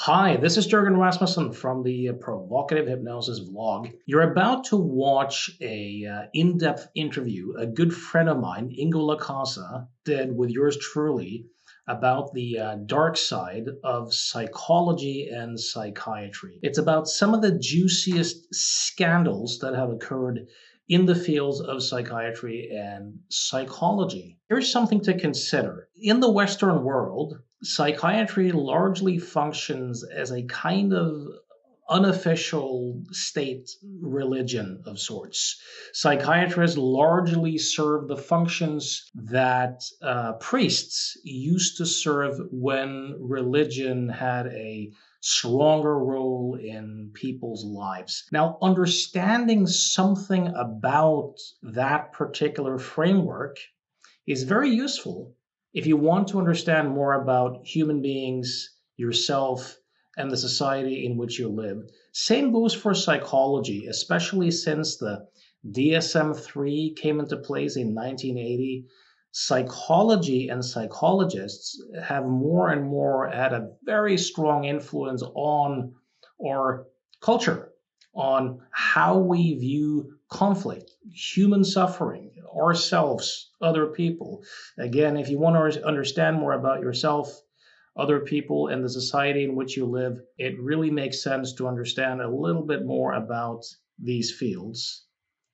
Hi, this is Jurgen Rasmussen from the Provocative Hypnosis vlog. You're about to watch a in-depth interview a good friend of mine, Ingo Lacasa, did with yours truly about the dark side of psychology and psychiatry. It's about some of the juiciest scandals that have occurred in the fields of psychiatry and psychology. Here's something to consider. In the Western world, psychiatry largely functions as a kind of unofficial state religion of sorts. Psychiatrists largely serve the functions that priests used to serve when religion had a stronger role in people's lives. Now, understanding something about that particular framework is very useful if you want to understand more about human beings, yourself, and the society in which you live. Same goes for psychology, especially since the DSM 3 came into place in 1980. Psychology and psychologists have more and more had a very strong influence on our culture, on how we view conflict, human suffering, ourselves, other people. Again, if you want to understand more about yourself, other people, and the society in which you live, it really makes sense to understand a little bit more about these fields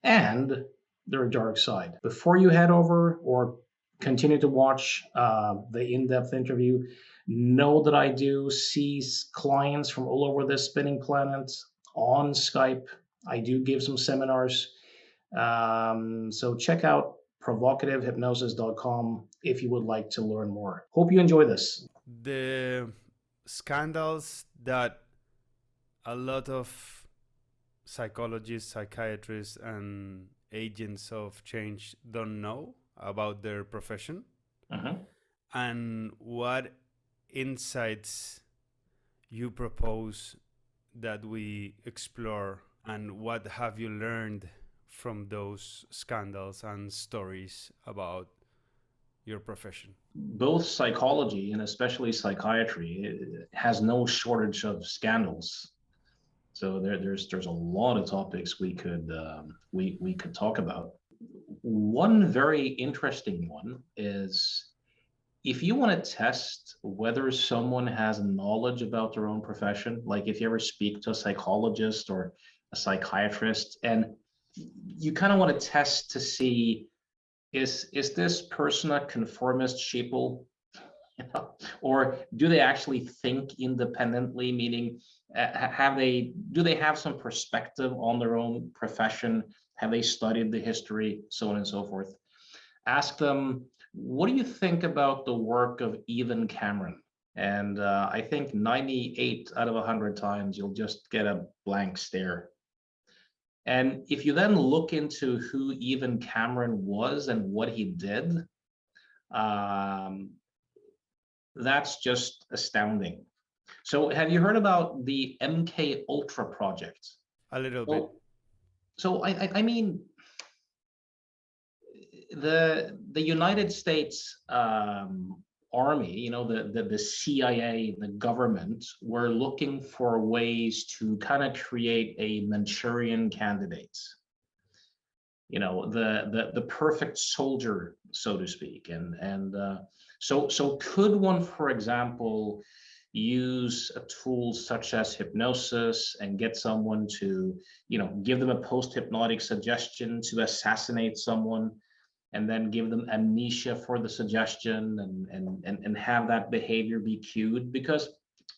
and their dark side. Before you head over or continue to watch the in-depth interview, know that I do see clients from all over this spinning planet on Skype. I do give some seminars. So check out provocativehypnosis.com if you would like to learn more. Hope you enjoy this. The scandals that a lot of psychologists, psychiatrists, and agents of change don't know about their profession, Mhm. and what insights you propose that we explore, and what have you learned from those scandals and stories about your profession? Both psychology and especially psychiatry has no shortage of scandals. So there's a lot of topics we could talk about. One very interesting one is if you want to test whether someone has knowledge about their own profession, like if you ever speak to a psychologist or a psychiatrist, and you kind of want to test to see is this person a conformist sheeple, you know? Or do they actually think independently? Meaning, have they do they have some perspective on their own profession? Have they studied the history, so on and so forth? Ask them, what do you think about the work of Evan Cameron? And I think 98 out of 100 times you'll just get a blank stare. And if you then look into who Evan Cameron was and what he did, um, that's just astounding. So, have you heard about the MK Ultra project? A little bit. So, so I mean, the United States Army, you know, the CIA, the government, were looking for ways to kind of create a Manchurian candidate. You know, the perfect soldier, so to speak, and so could one, for example, use a tool such as hypnosis and get someone to, you know, give them a post-hypnotic suggestion to assassinate someone, and then give them amnesia for the suggestion, and have that behavior be cued? Because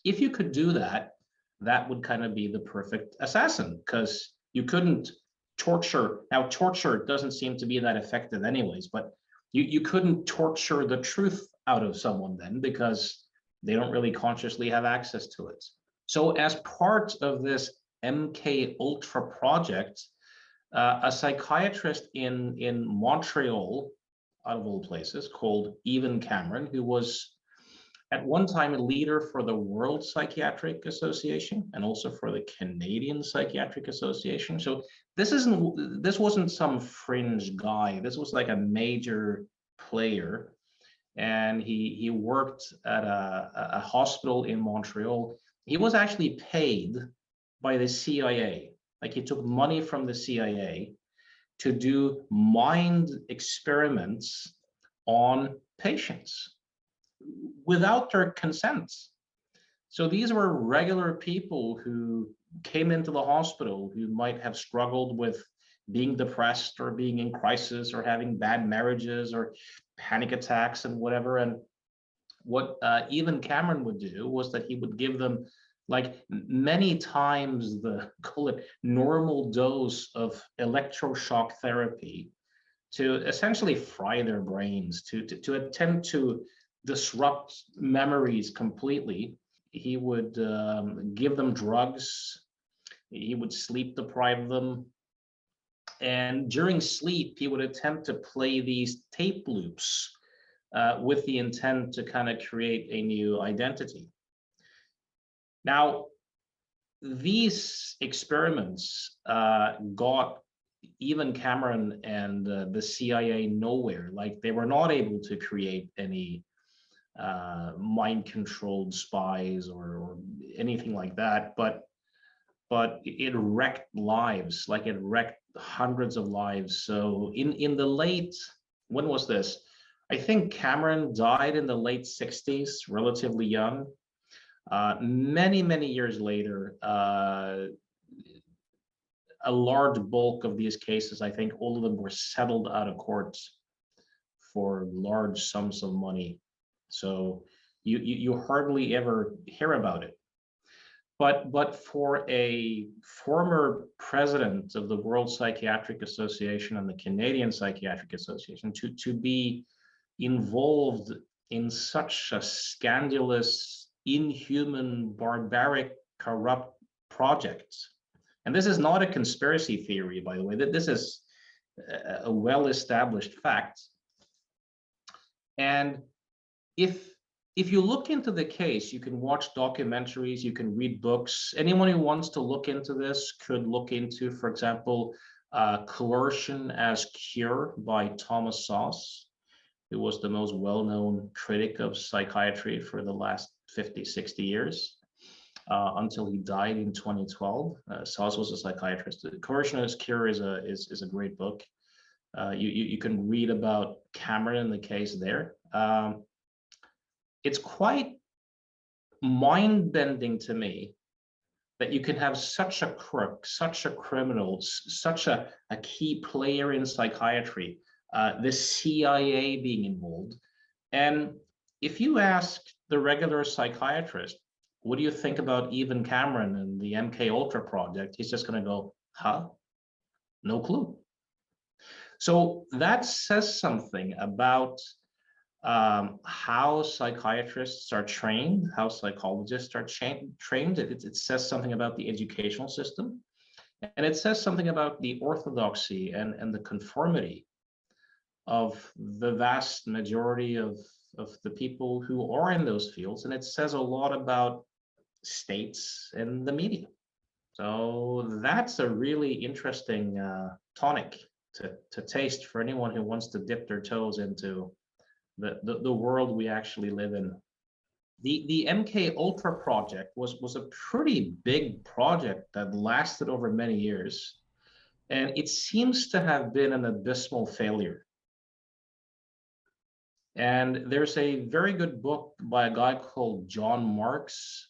if you could do that, that would kind of be the perfect assassin, because you couldn't torture. Now, torture doesn't seem to be that effective anyways, but you couldn't torture the truth out of someone then, because they don't really consciously have access to it. So as part of this MK Ultra project, a psychiatrist in Montreal, out of all places, called Evan Cameron, who was at one time a leader for the World Psychiatric Association and also for the Canadian Psychiatric Association. So this wasn't some fringe guy. This was like a major player, and he worked at a hospital in Montreal. He was actually paid by the CIA. Like he took money from the CIA to do mind experiments on patients without their consent. So these were regular people who came into the hospital who might have struggled with being depressed or being in crisis or having bad marriages or panic attacks and whatever. And what even Cameron would do was that he would give them like many times the call it normal dose of electroshock therapy to essentially fry their brains, to attempt to disrupt memories completely. He would give them drugs. He would sleep deprive them. And during sleep, he would attempt to play these tape loops with the intent to kind of create a new identity. Now, these experiments got even Cameron and the CIA nowhere. Like they were not able to create any mind-controlled spies or anything like that. But it wrecked lives, like it wrecked hundreds of lives. So in the late, when was this? I think Cameron died in the late 60s, relatively young. Many years later, a large bulk of these cases, I think all of them were settled out of court for large sums of money. So you hardly ever hear about it. But for a former president of the World Psychiatric Association and the Canadian Psychiatric Association to be involved in such a scandalous, inhuman, barbaric, corrupt project. And this is not a conspiracy theory, by the way, that this is a well-established fact. And if you look into the case, you can watch documentaries, you can read books. Anyone who wants to look into this could look into, for example, Coercion as Cure by Thomas Sauce, who was the most well-known critic of psychiatry for the last 50, 60 years, until he died in 2012. Sauce was a psychiatrist. Coercion as Cure is a great book. You can read about Cameron and the case there. It's quite mind-bending to me that you can have such a crook, such a criminal, such a key player in psychiatry, the CIA being involved. And if you ask the regular psychiatrist, what do you think about Evan Cameron and the MK Ultra project? He's just going to go, huh? No clue. So that says something about how psychiatrists are trained, how psychologists are trained. It says something about the educational system, and it says something about the orthodoxy and the conformity of the vast majority of the people who are in those fields. And it says a lot about states and the media. So that's a really interesting tonic to taste for anyone who wants to dip their toes into the world we actually live in. The MK Ultra project was a pretty big project that lasted over many years, and it seems to have been an abysmal failure. And there's a very good book by a guy called John Marks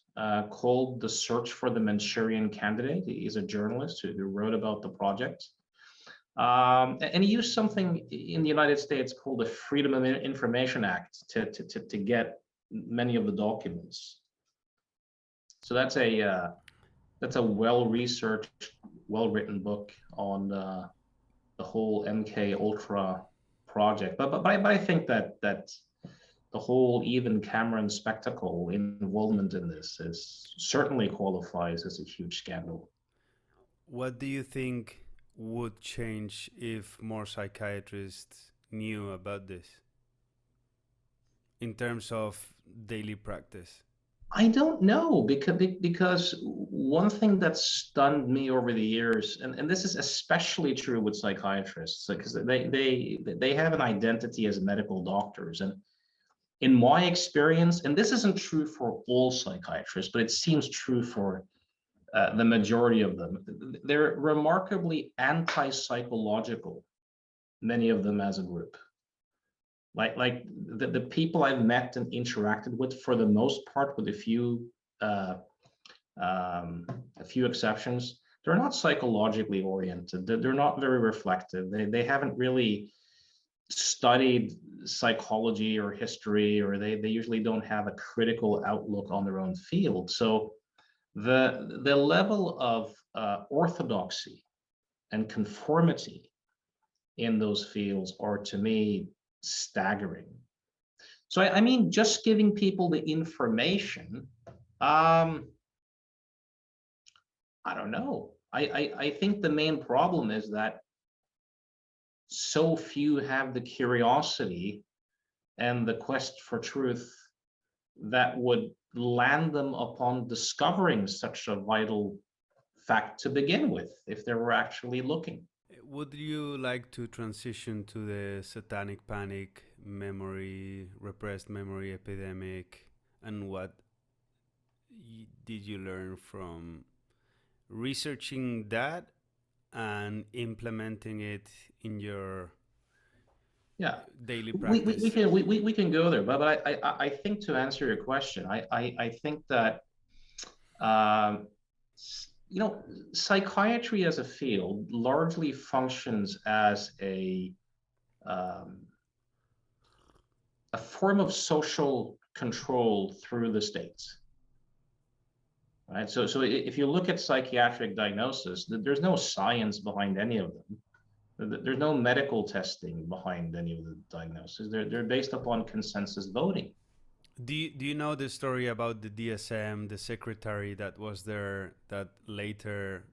called The Search for the Manchurian Candidate. He's a journalist who wrote about the project. And he used something in the United States called the Freedom of Information Act to get many of the documents. So that's a well-researched, well-written book on the whole MK Ultra project. But I think that the whole Evan Cameron spectacle involvement in this is certainly qualifies as a huge scandal. What do you think would change if more psychiatrists knew about this in terms of daily practice? I don't know, because one thing that stunned me over the years, and this is especially true with psychiatrists, because they have an identity as medical doctors, and in my experience, and this isn't true for all psychiatrists, but it seems true for the majority of them, they're remarkably anti-psychological, many of them as a group. Like the people I've met and interacted with, for the most part, with uh, a few exceptions, they're not psychologically oriented. They're not very reflective. They haven't really studied psychology or history, or they usually don't have a critical outlook on their own field. So the level of orthodoxy and conformity in those fields are, to me, staggering. So I mean, just giving people the information, I don't know. I think the main problem is that so few have the curiosity and the quest for truth that would land them upon discovering such a vital fact to begin with, if they were actually looking. Would you like to transition to the satanic panic memory, repressed memory epidemic, and what did you learn from researching that and implementing it in your Yeah, daily we practice? can we can go there, but I think, to answer your question, I think that um, you know, psychiatry as a field largely functions as um, a form of social control through the states. Right. So if you look at psychiatric diagnosis, there's no science behind any of them. There's no medical testing behind any of the diagnoses. They're based upon consensus voting. Do you know the story about the DSM, the secretary that was there that later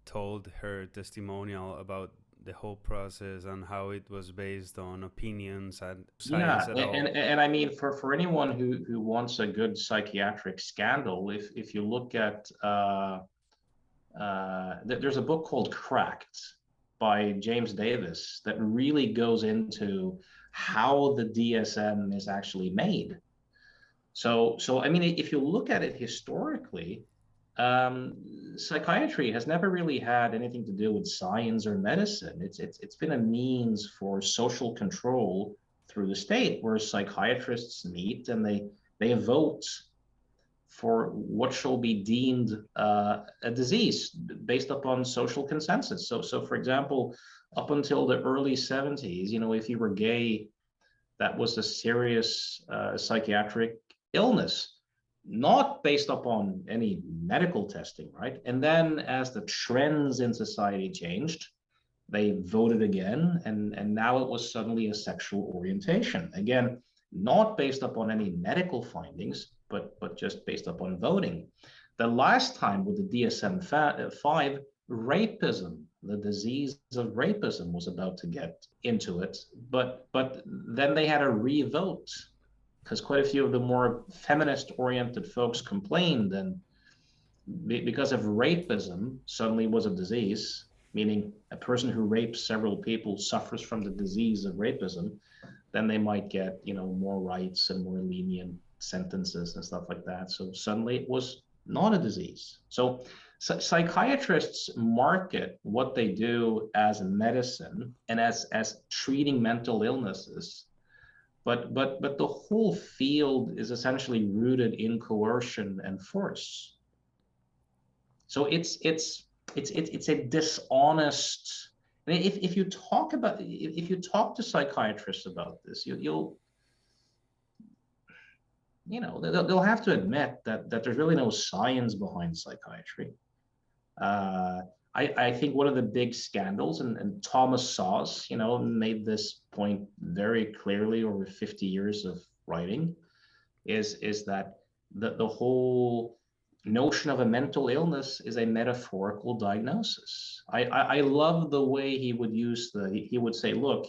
told her testimonial about the whole process and how it was based on opinions and science Yeah, at and all? and I mean, for anyone who wants a good psychiatric scandal, if you look at there's a book called Cracked by James Davis that really goes into how the DSM is actually made. So I mean, if you look at it historically, um, psychiatry has never really had anything to do with science or medicine. It's been a means for social control through the state, where psychiatrists meet and they vote for what shall be deemed a disease based upon social consensus. So for example, up until the early 70s, you know, if you were gay, that was a serious psychiatric illness, not based upon any medical testing, right? And then as the trends in society changed, they voted again, and now it was suddenly a sexual orientation. Again, not based upon any medical findings, but just based upon voting. The last time with the DSM-5, rapism, the disease of rapism, was about to get into it, but then they had a re-vote because quite a few of the more feminist-oriented folks complained, and because of rapism suddenly was a disease, meaning a person who rapes several people suffers from the disease of rapism, then they might get, you know, more rights and more lenient sentences and stuff like that. So suddenly it was not a disease. So psychiatrists market what they do as medicine and as treating mental illnesses, but the whole field is essentially rooted in coercion and force. So it's a dishonest. I mean, if you talk about, if you talk to psychiatrists about this, you'll you know, they'll have to admit that there's really no science behind psychiatry. Uh, I think one of the big scandals, and Thomas Szasz, you know, made this point very clearly over 50 years of writing, is that the whole notion of a mental illness is a metaphorical diagnosis. I love the way he would say, look,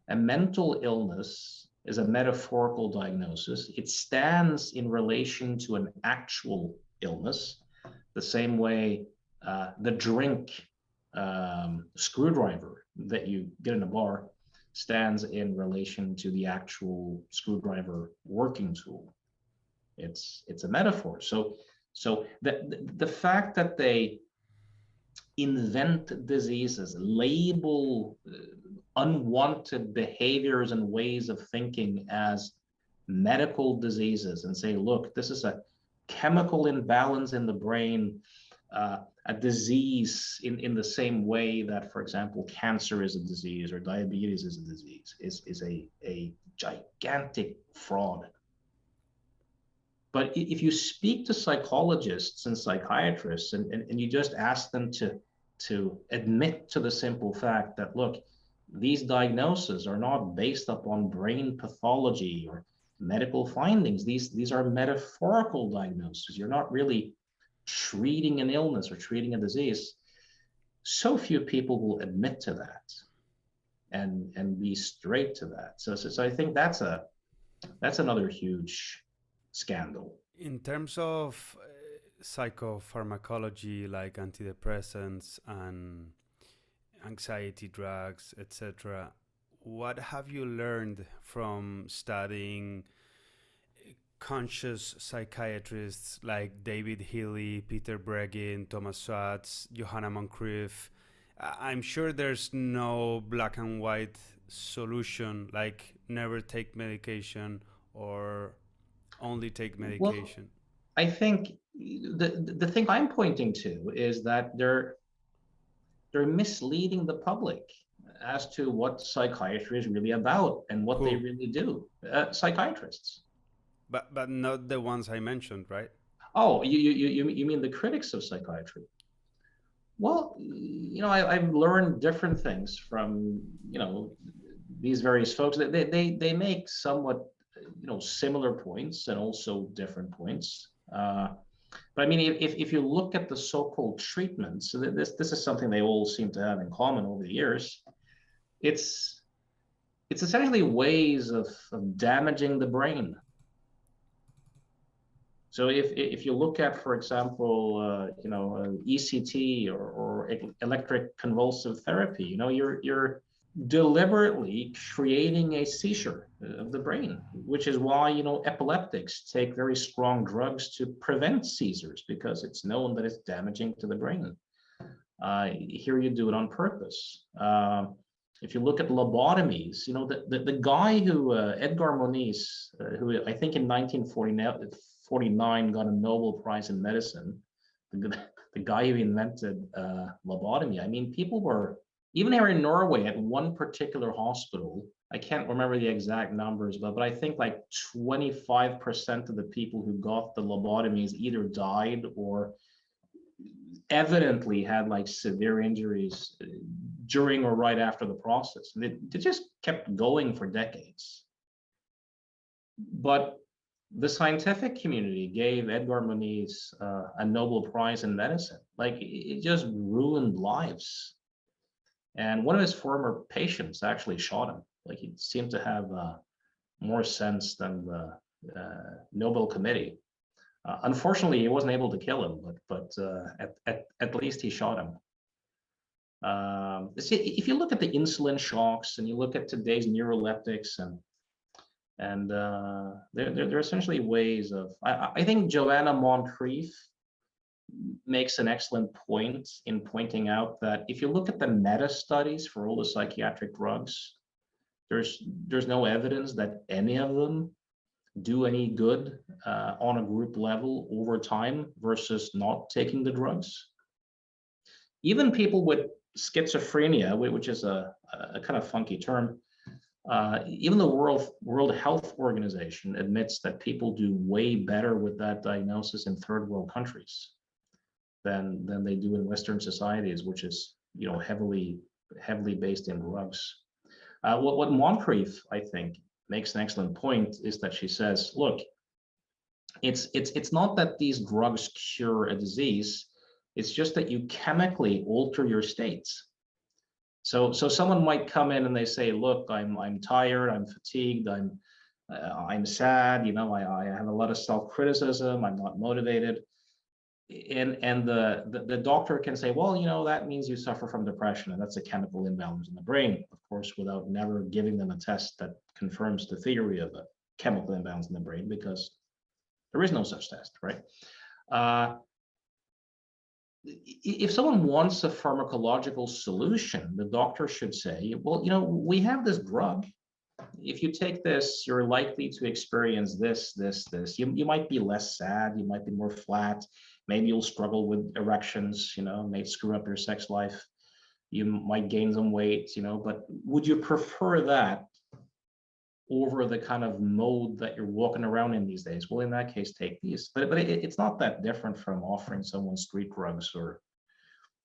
a mental illness is a metaphorical diagnosis. It stands in relation to an actual illness, the same way the drink screwdriver that you get in a bar stands in relation to the actual screwdriver working tool. It's a metaphor. So the fact that they invent diseases, label unwanted behaviors and ways of thinking as medical diseases, and say, look, this is a chemical imbalance in the brain, a disease in the same way that, for example, cancer is a disease or diabetes is a disease, is a gigantic fraud. But if you speak to psychologists and psychiatrists and you just ask them to admit to the simple fact that, look, these diagnoses are not based upon brain pathology or medical findings. These are metaphorical diagnoses. You're not really treating an illness or treating a disease. So few people will admit to that and be straight to that. So I think that's another huge scandal. In terms of psychopharmacology, like antidepressants and anxiety drugs, etc., what have you learned from studying conscious psychiatrists like David Healy, Peter Breggin, Thomas Swartz, Johanna Moncrief? I'm sure there's no black and white solution, like never take medication or only take Well, medication. I think the thing I'm pointing to is that they're misleading the public as to what psychiatry is really about and what they Who? really do. Psychiatrists. But not the ones I mentioned, right? Oh, you mean the critics of psychiatry? Well, I've learned different things from these various folks. They make somewhat similar points and also different points. But I mean, if you look at the so-called treatments, so this is something they all seem to have in common over the years. It's essentially ways of damaging the brain. So if you look at, for example, ECT or electric convulsive therapy, you're deliberately creating a seizure of the brain, which is why epileptics take very strong drugs to prevent seizures, because it's known that it's damaging to the brain. Here you do it on purpose. If you look at lobotomies, the guy who Edgar Moniz, who I think in 1949 got a Nobel Prize in medicine, the guy who invented lobotomy. I mean, people were, even here in Norway, at one particular hospital, I can't remember the exact numbers, but I think like 25% of the people who got the lobotomies either died or evidently had like severe injuries during or right after the process. And it just kept going for decades. But the scientific community gave Edgar Moniz a Nobel Prize in medicine. Like, it just ruined lives. And one of his former patients actually shot him. Like, he seemed to have more sense than the Nobel Committee. Unfortunately, he wasn't able to kill him, but at least he shot him. See, if you look at the insulin shocks and you look at today's neuroleptics, and they're essentially ways of. I think Joanna Moncrief makes an excellent point in pointing out that if you look at the meta studies for all the psychiatric drugs, there's no evidence that any of them do any good on a group level over time versus not taking the drugs. Even people with schizophrenia, which is a kind of funky term, even the World Health Organization admits that people do way better with that diagnosis in third world countries than they do in Western societies, which is heavily based in drugs. What Moncrief, I think, makes an excellent point is that she says, look, it's not that these drugs cure a disease, it's just that you chemically alter your states. So someone might come in and they say, look, I'm tired, I'm fatigued, I'm sad, I have a lot of self-criticism, I'm not motivated. and the doctor can say, well, that means you suffer from depression, and that's a chemical imbalance in the brain, of course, without never giving them a test that confirms the theory of a chemical imbalance in the brain, because there is no such test, right? uh, if someone wants a pharmacological solution, the doctor should say, well, we have this drug. If you take this, you're likely to experience this. You might be less sad, you might be more flat, maybe you'll struggle with erections, may screw up your sex life, you might gain some weight, but would you prefer that over the kind of mode that you're walking around in these days? Well, in that case, take these. But it's not that different from offering someone street drugs. Or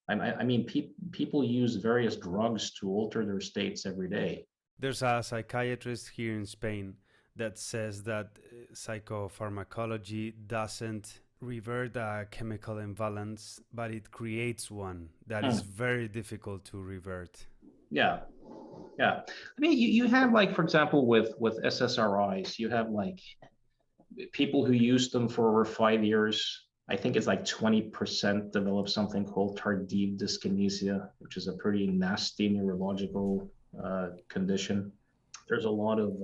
I mean, people use various drugs to alter their states every day. There's a psychiatrist here in Spain that says that psychopharmacology doesn't revert a chemical imbalance, but it creates one that is very difficult to revert. Yeah, yeah. I mean, you have, like, for example, with SSRIs, you have like people who use them for over 5 years. I think it's like 20% develop something called tardive dyskinesia, which is a pretty nasty neurological condition. There's a lot of,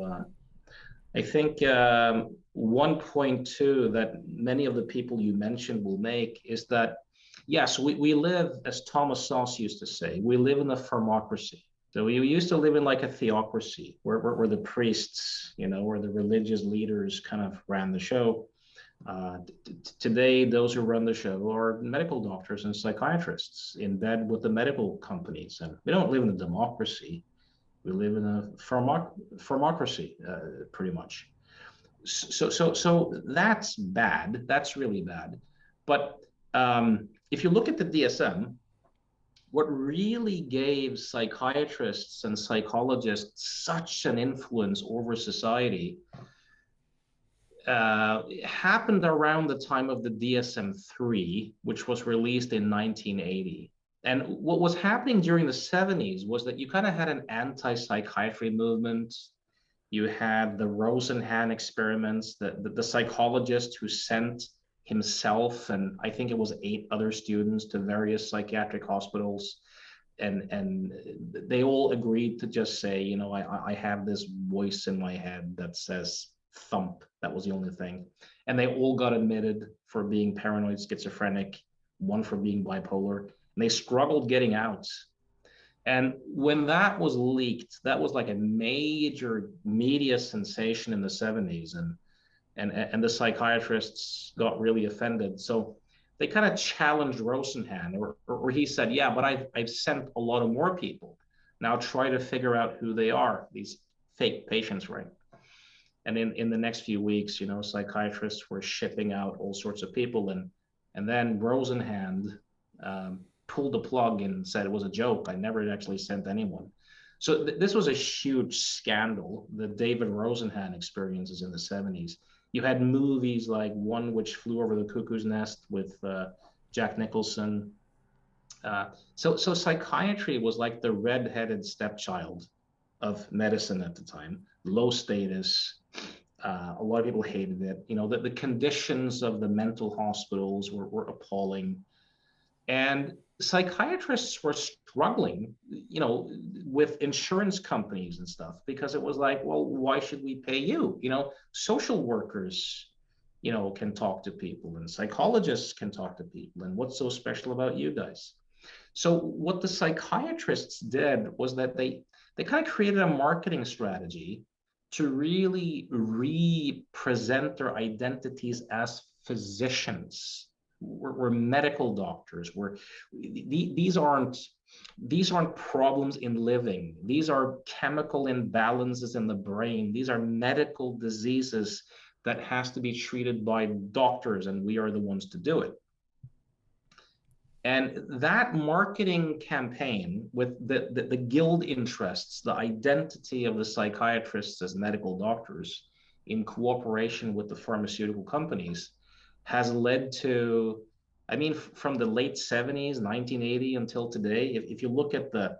I think, 1.2 that many of the people you mentioned will make is that, yes, we live, as Thomas Sauce used to say, we live in a pharmacracy. So we used to live in like a theocracy where the priests, where the religious leaders kind of ran the show. Today, those who run the show are medical doctors and psychiatrists in bed with the medical companies. And we don't live in a democracy. We live in a pharmacracy, pretty much. So that's bad. That's really bad. But if you look at the DSM, what really gave psychiatrists and psychologists such an influence over society happened around the time of the DSM-3, which was released in 1980. And what was happening during the 70s was that you kind of had an anti-psychiatry movement. You had the Rosenhan experiments, the psychologist who sent himself and I think it was 8 other students to various psychiatric hospitals. And they all agreed to just say, I have this voice in my head that says thump. That was the only thing. And they all got admitted for being paranoid schizophrenic, one for being bipolar. And they struggled getting out. And when that was leaked, that was like a major media sensation in the 70s. And the psychiatrists got really offended. So they kind of challenged Rosenhan, or he said, yeah, but I've sent a lot of more people. Now try to figure out who they are, these fake patients, right? And in the next few weeks, psychiatrists were shipping out all sorts of people. And then Rosenhan pulled the plug and said it was a joke. I never actually sent anyone. So this was a huge scandal, the David Rosenhan experiences in the 70s. You had movies like One Which Flew Over the Cuckoo's Nest with Jack Nicholson. So psychiatry was like the red-headed stepchild of medicine at the time, low status. A lot of people hated it. The conditions of the mental hospitals were appalling. And psychiatrists were struggling, with insurance companies and stuff, because it was like, well, why should we pay you? Social workers, can talk to people, and psychologists can talk to people. And what's so special about you guys? So what the psychiatrists did was that they kind of created a marketing strategy to really re-present their identities as physicians. We're medical doctors. These aren't problems in living. These are chemical imbalances in the brain. These are medical diseases that has to be treated by doctors, and we are the ones to do it. And that marketing campaign with the guild interests, the identity of the psychiatrists as medical doctors in cooperation with the pharmaceutical companies has led to, from the late 70s, 1980 until today, if you look at the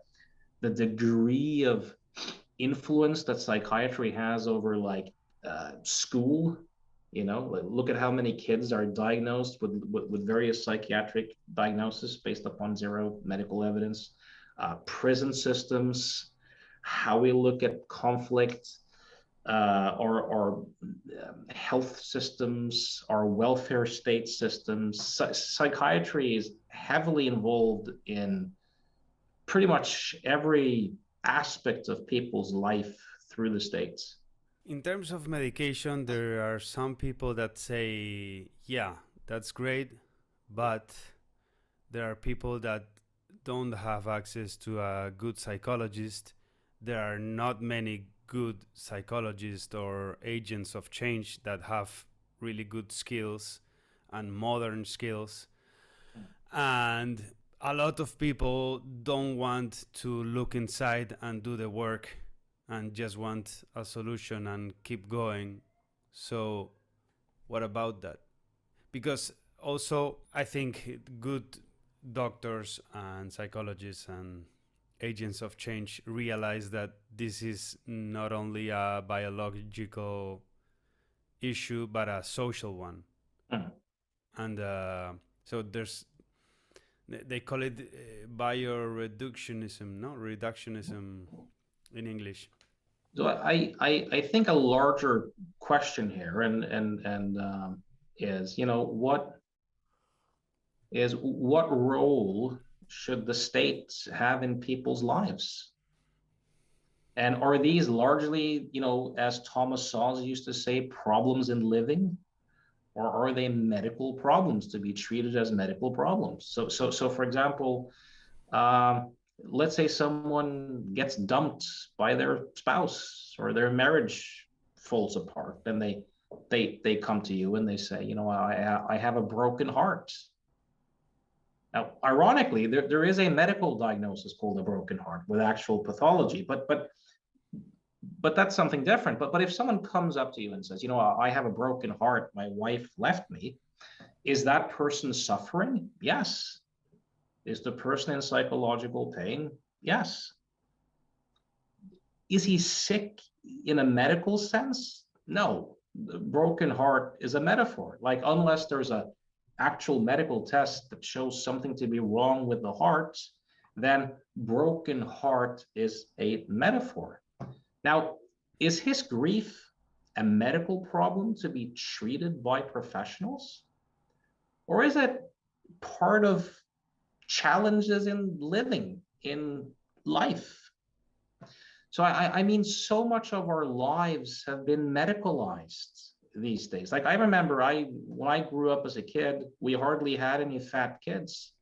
degree of influence that psychiatry has over like school, Look at how many kids are diagnosed with various psychiatric diagnoses based upon zero medical evidence. Prison systems, how we look at conflict, our health systems, our welfare state systems. Psychiatry is heavily involved in pretty much every aspect of people's life through the states. In terms of medication, there are some people that say, yeah, that's great, but there are people that don't have access to a good psychologist. There are not many good psychologists or agents of change that have really good skills and modern skills. And a lot of people don't want to look inside and do the work and just want a solution and keep going. So, what about that? Because also, I think good doctors and psychologists and agents of change realize that this is not only a biological issue but a social one. Mm. And so they call it bioreductionism, no, reductionism in English. So I think a larger question here and is, what role should the state have in people's lives? And are these largely, as Thomas Sawes used to say, problems in living, or are they medical problems to be treated as medical problems? So for example, let's say someone gets dumped by their spouse or their marriage falls apart, then they come to you and they say, I have a broken heart. Now, ironically, there is a medical diagnosis called a broken heart with actual pathology, but that's something different. But if someone comes up to you and says, I have a broken heart, my wife left me, is that person suffering? Yes. Is the person in psychological pain? Yes. Is he sick in a medical sense? No. The broken heart is a metaphor. Like, unless there's a actual medical test that shows something to be wrong with the heart, then broken heart is a metaphor. Now, is his grief a medical problem to be treated by professionals? Or is it part of challenges in living, in life? So I mean, so much of our lives have been medicalized these days. Like, I remember when I grew up as a kid, we hardly had any fat kids.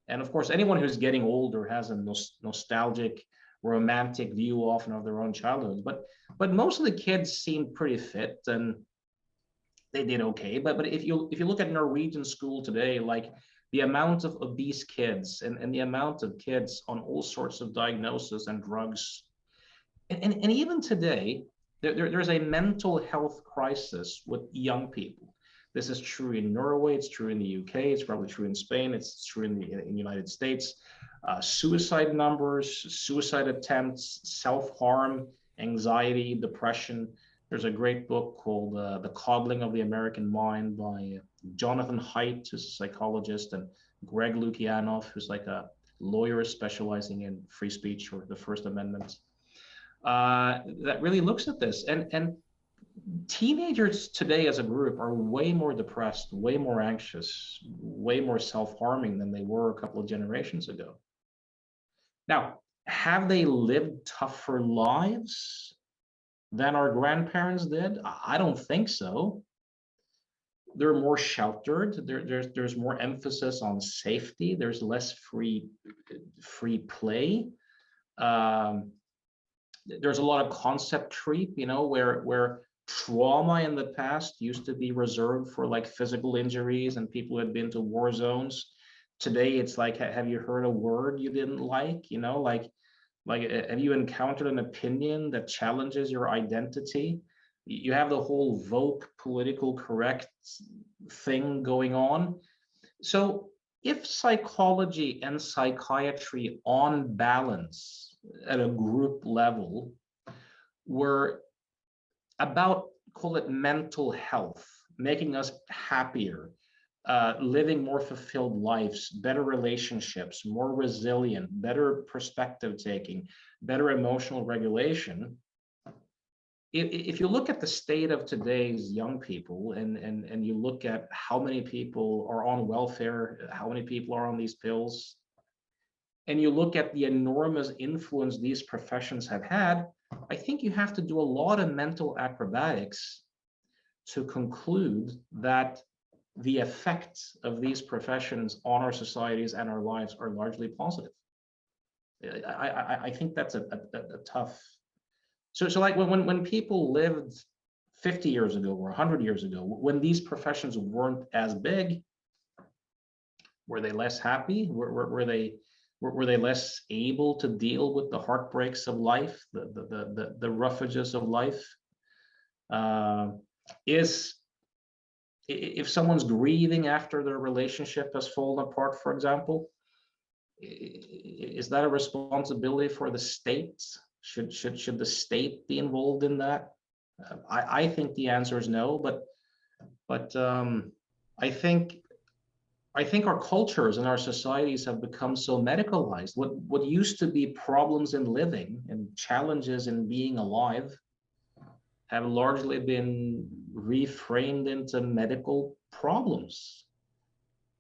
And of course, anyone who's getting older has a nostalgic, romantic view often of their own childhood. But most of the kids seemed pretty fit and they did okay. But if you look at Norwegian school today, like the amount of obese kids and the amount of kids on all sorts of diagnoses and drugs, and even today, there's a mental health crisis with young people. This is true in Norway, it's true in the UK, it's probably true in Spain, it's true in the United States. Suicide numbers, suicide attempts, self-harm, anxiety, depression. There's a great book called The Coddling of the American Mind by Jonathan Haidt, who's a psychologist, and Greg Lukianoff, who's like a lawyer specializing in free speech or the First Amendment. That really looks at this. And teenagers today as a group are way more depressed, way more anxious, way more self-harming than they were a couple of generations ago. Now, have they lived tougher lives than our grandparents did? I don't think so. They're more sheltered. There's more emphasis on safety. There's less free play. There's a lot of concept creep, where trauma in the past used to be reserved for like physical injuries and people who had been to war zones. Today, it's like, have you heard a word you didn't like? Like, have you encountered an opinion that challenges your identity? You have the whole woke political correct thing going on. So if psychology and psychiatry on balance at a group level were about, call it mental health, making us happier, living more fulfilled lives, better relationships, more resilient, better perspective taking, better emotional regulation. If you look at the state of today's young people, and you look at how many people are on welfare, how many people are on these pills, and you look at the enormous influence these professions have had, I think you have to do a lot of mental acrobatics to conclude that the effects of these professions on our societies and our lives are largely positive. I think that's a tough. So like when people lived 50 years ago or 100 years ago, when these professions weren't as big, were they less happy? Were they less able to deal with the heartbreaks of life, the roughages of life? Is if someone's grieving after their relationship has fallen apart, for example, is that a responsibility for the state? Should the state be involved in that? I think the answer is no, but I think I think our cultures and our societies have become so medicalized. What used to be problems in living and challenges in being alive have largely been reframed into medical problems.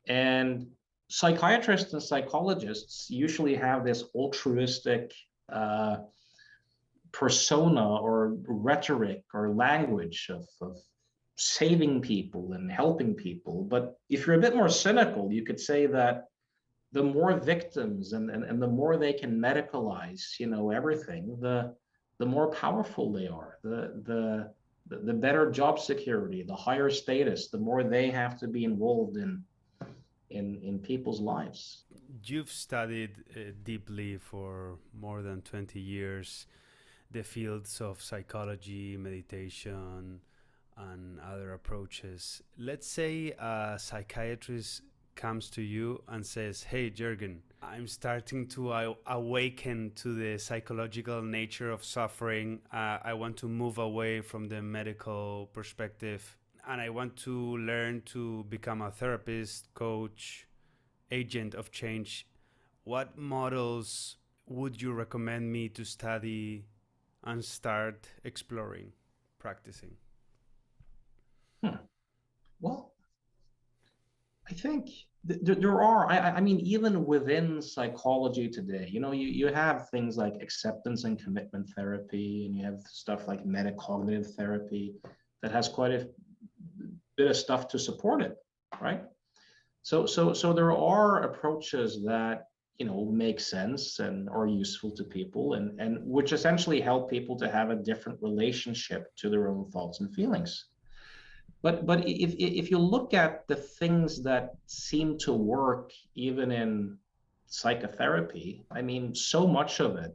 And psychiatrists and psychologists usually have this altruistic persona or rhetoric or language of saving people and helping people. But if you're a bit more cynical, you could say that the more victims and the more they can medicalize, everything, the more powerful they are, the better job security, the higher status, the more they have to be involved in people's lives. You've studied deeply for more than 20 years the fields of psychology, meditation, and other approaches. Let's say a psychiatrist comes to you and says, "Hey, Jürgen, I'm starting to awaken to the psychological nature of suffering. I want to move away from the medical perspective, and I want to learn to become a therapist, coach, agent of change." What models would you recommend me to study and start exploring, practicing? Hmm. Well, I think there are. I mean, even within psychology today, you have things like acceptance and commitment therapy, and you have stuff like metacognitive therapy that has quite a bit of stuff to support it, right? So there are approaches that make sense and are useful to people, and which essentially help people to have a different relationship to their own thoughts and feelings. But if you look at the things that seem to work even in psychotherapy, I mean, so much of it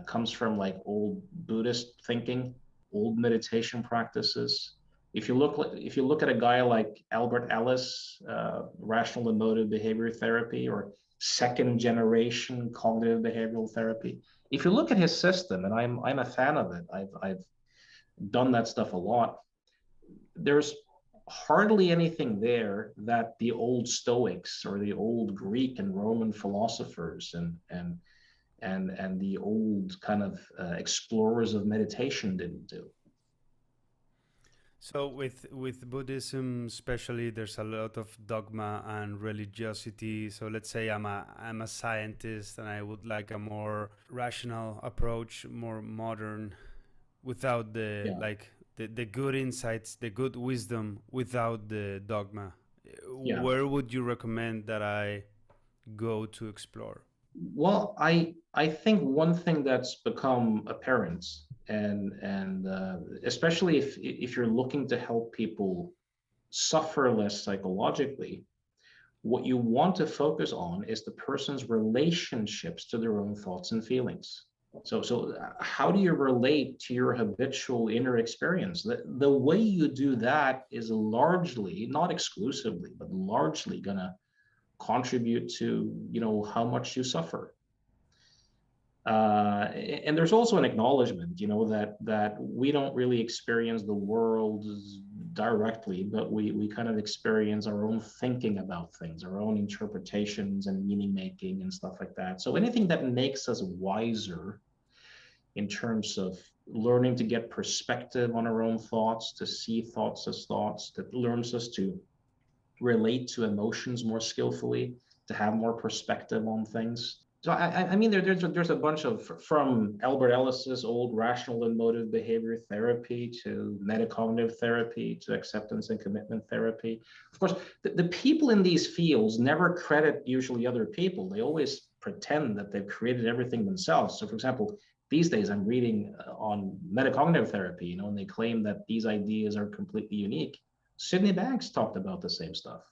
comes from like old Buddhist thinking, old meditation practices. If you look at a guy like Albert Ellis, rational emotive behavior therapy, or second generation cognitive behavioral therapy, if you look at his system, and I'm a fan of it, I've done that stuff a lot. There's hardly anything there that the old Stoics or the old Greek and Roman philosophers and the old kind of explorers of meditation didn't do. So with Buddhism especially, there's a lot of dogma and religiosity. So let's say I'm a scientist and I would like a more rational approach, more modern, without the Yeah, like the good insights, the good wisdom, without the dogma. yeah. Where would you recommend that I go to explore? Well, I think one thing that's become apparent, and especially if you're looking to help people suffer less psychologically, what you want to focus on is the person's relationships to their own thoughts and feelings. So how do you relate to your habitual inner experience? The way you do that is largely, not exclusively, but largely gonna contribute to how much you suffer. And there's also an acknowledgement, that we don't really experience the world directly, but we kind of experience our own thinking about things, our own interpretations and meaning making and stuff like that. So anything that makes us wiser in terms of learning to get perspective on our own thoughts, to see thoughts as thoughts, that learns us to relate to emotions more skillfully, to have more perspective on things. So I mean, there's a bunch of, from Albert Ellis's old rational and motive behavior therapy to metacognitive therapy to acceptance and commitment therapy. Of course, the people in these fields never credit usually other people. They always pretend that they've created everything themselves. So, for example, these days I'm reading on metacognitive therapy, you know, and they claim that these ideas are completely unique. Sydney Banks talked about the same stuff.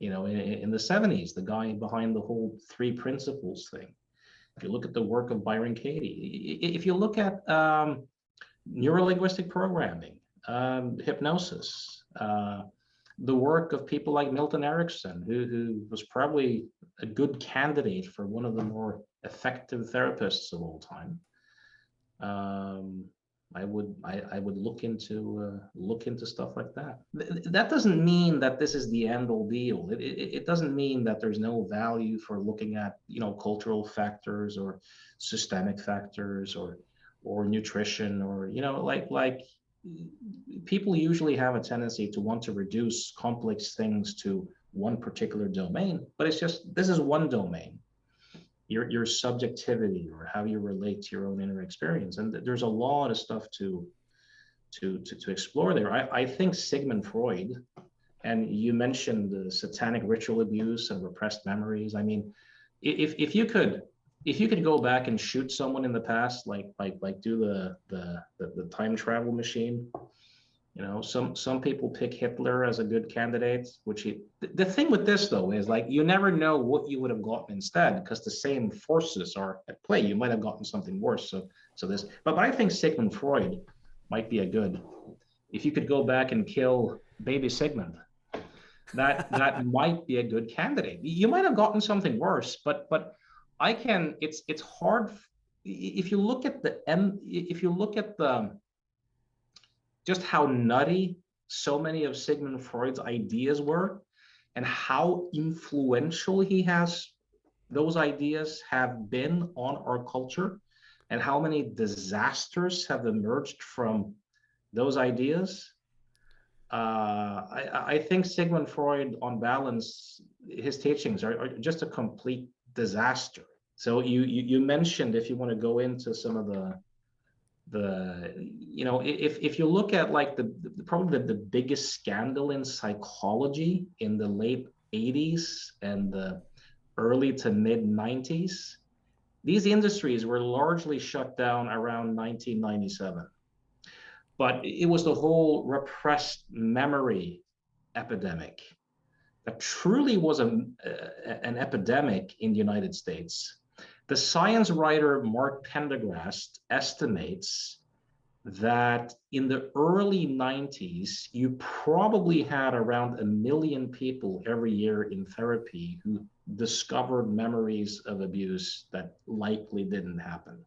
You know, in the 70s, the guy behind the whole three principles thing. If you look at the work of Byron Katie, if you look at neurolinguistic programming, hypnosis, the work of people like Milton Erickson, who was probably a good candidate for one of the more effective therapists of all time. I would look into stuff like that. That doesn't mean that this is the end all be all. It doesn't mean that there's no value for looking at, you know, cultural factors or systemic factors or nutrition, or, you know, like people usually have a tendency to want to reduce complex things to one particular domain, but it's just, this is one domain. Your subjectivity, or how you relate to your own inner experience, and there's a lot of stuff to explore there. I think Sigmund Freud, and you mentioned the satanic ritual abuse and repressed memories. I mean, if you could go back and shoot someone in the past, like do the time travel machine. You know, some people pick Hitler as a good candidate, which the thing with this though is, like, you never know what you would have gotten instead, because the same forces are at play. You might have gotten something worse. So this, but I think Sigmund Freud might be a good, if you could go back and kill baby Sigmund, that might be a good candidate. You might have gotten something worse, but it's hard if you look at the just how nutty so many of Sigmund Freud's ideas were, and how influential those ideas have been on our culture, and how many disasters have emerged from those ideas. I think Sigmund Freud, on balance, his teachings are just a complete disaster. So you mentioned, if you want to go into some of the you know, if you look at, like, probably the biggest scandal in psychology in the late 80s and the early to mid 90s, these industries were largely shut down around 1997. But it was the whole repressed memory epidemic that truly was an epidemic in the United States. The science writer Mark Pendergrast estimates that in the early 90s, you probably had around 1 million people every year in therapy who discovered memories of abuse that likely didn't happen,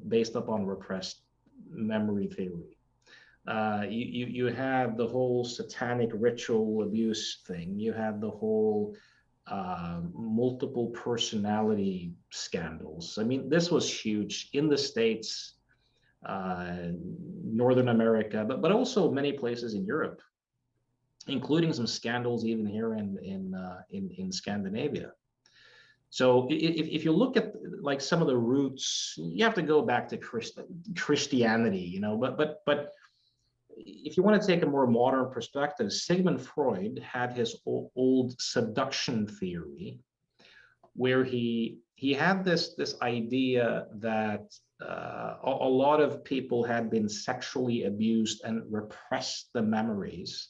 based upon repressed memory theory. You had the whole satanic ritual abuse thing. You had the whole multiple personality scandals. I mean, this was huge in the States, Northern America, but also many places in Europe, including some scandals even here in Scandinavia. So if you look at, like, some of the roots, you have to go back to Christianity, you know, but if you want to take a more modern perspective, Sigmund Freud had his old seduction theory, where he had this idea that a lot of people had been sexually abused and repressed the memories,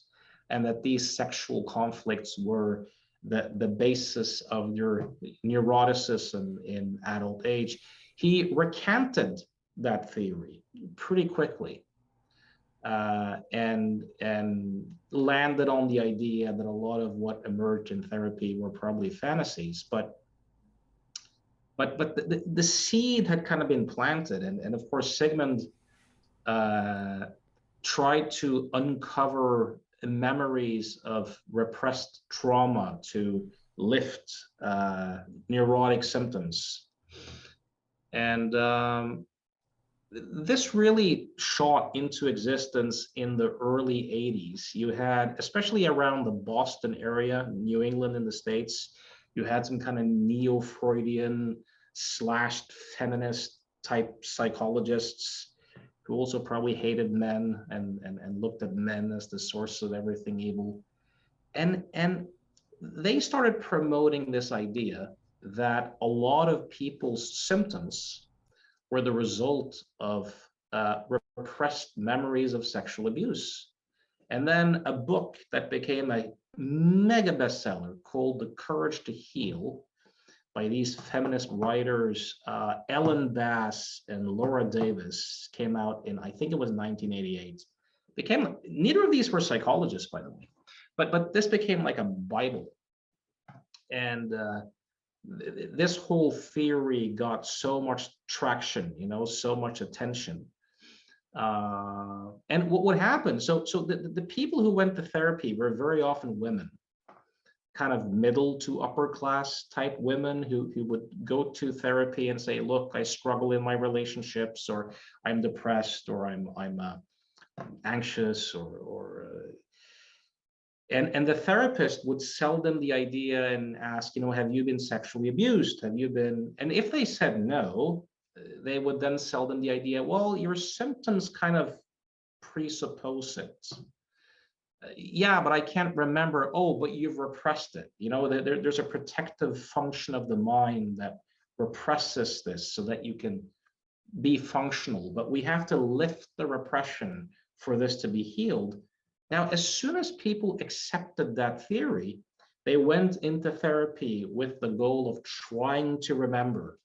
and that these sexual conflicts were the basis of your neuroticism in adult age. He recanted that theory pretty quickly, and landed on the idea that a lot of what emerged in therapy were probably fantasies, but the seed had kind of been planted, and of course Sigmund tried to uncover memories of repressed trauma to lift neurotic symptoms. And this really shot into existence in the early 80s. You had, especially around the Boston area, New England in the States, you had some kind of neo-Freudian slashed feminist type psychologists who also probably hated men and looked at men as the source of everything evil. And they started promoting this idea that a lot of people's symptoms were the result of repressed memories of sexual abuse. And then a book that became a mega bestseller called The Courage to Heal by these feminist writers, Ellen Bass and Laura Davis, came out in, I think it was 1988. Neither of these were psychologists, by the way, but this became like a Bible. And this whole theory got so much traction, so much attention. And what happened? So the people who went to therapy were very often women, kind of middle to upper class type women who would go to therapy and say, look, I struggle in my relationships, or I'm depressed, or I'm anxious, or and the therapist would sell them the idea and ask, have you been sexually abused? Have you been? And if they said no, they would then sell them the idea, well, your symptoms kind of presuppose it. Yeah, but I can't remember. Oh, but you've repressed it. There's a protective function of the mind that represses this so that you can be functional. But we have to lift the repression for this to be healed. Now, as soon as people accepted that theory, they went into therapy with the goal of trying to remember.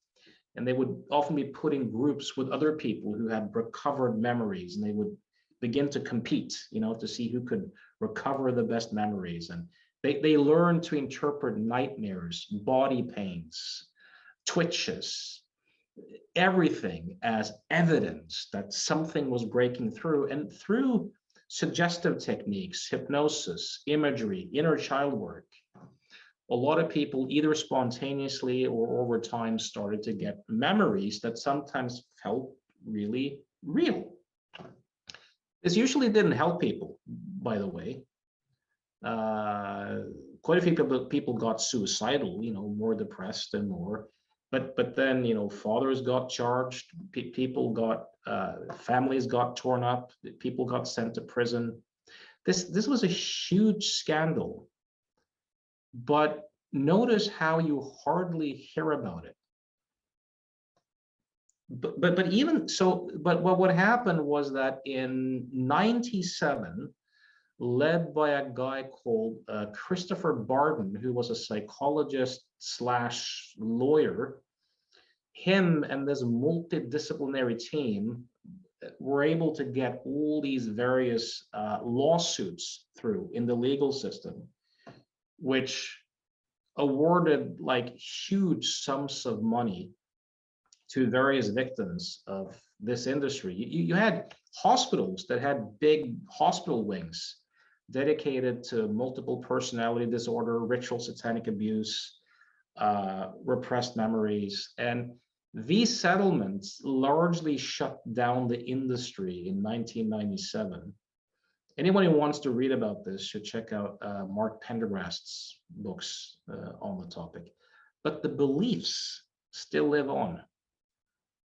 And they would often be put in groups with other people who had recovered memories, and they would begin to compete, to see who could recover the best memories. And they learned to interpret nightmares, body pains, twitches, everything as evidence that something was breaking through. And through suggestive techniques, hypnosis, imagery, inner child work, a lot of people either spontaneously or over time started to get memories that sometimes felt really real. This usually didn't help people, by the way. Quite a few people got suicidal, more depressed and more. But then, fathers got charged, people got, families got torn up, people got sent to prison. This was a huge scandal. But notice how you hardly hear about it. But even so, but what happened was that in 97, led by a guy called Christopher Barden, who was a psychologist / lawyer, him and this multidisciplinary team were able to get all these various lawsuits through in the legal system, which awarded like huge sums of money to various victims of this industry. You had hospitals that had big hospital wings dedicated to multiple personality disorder, ritual satanic abuse, repressed memories. And these settlements largely shut down the industry in 1997. Anyone who wants to read about this should check out Mark Pendergast's books on the topic. But the beliefs still live on.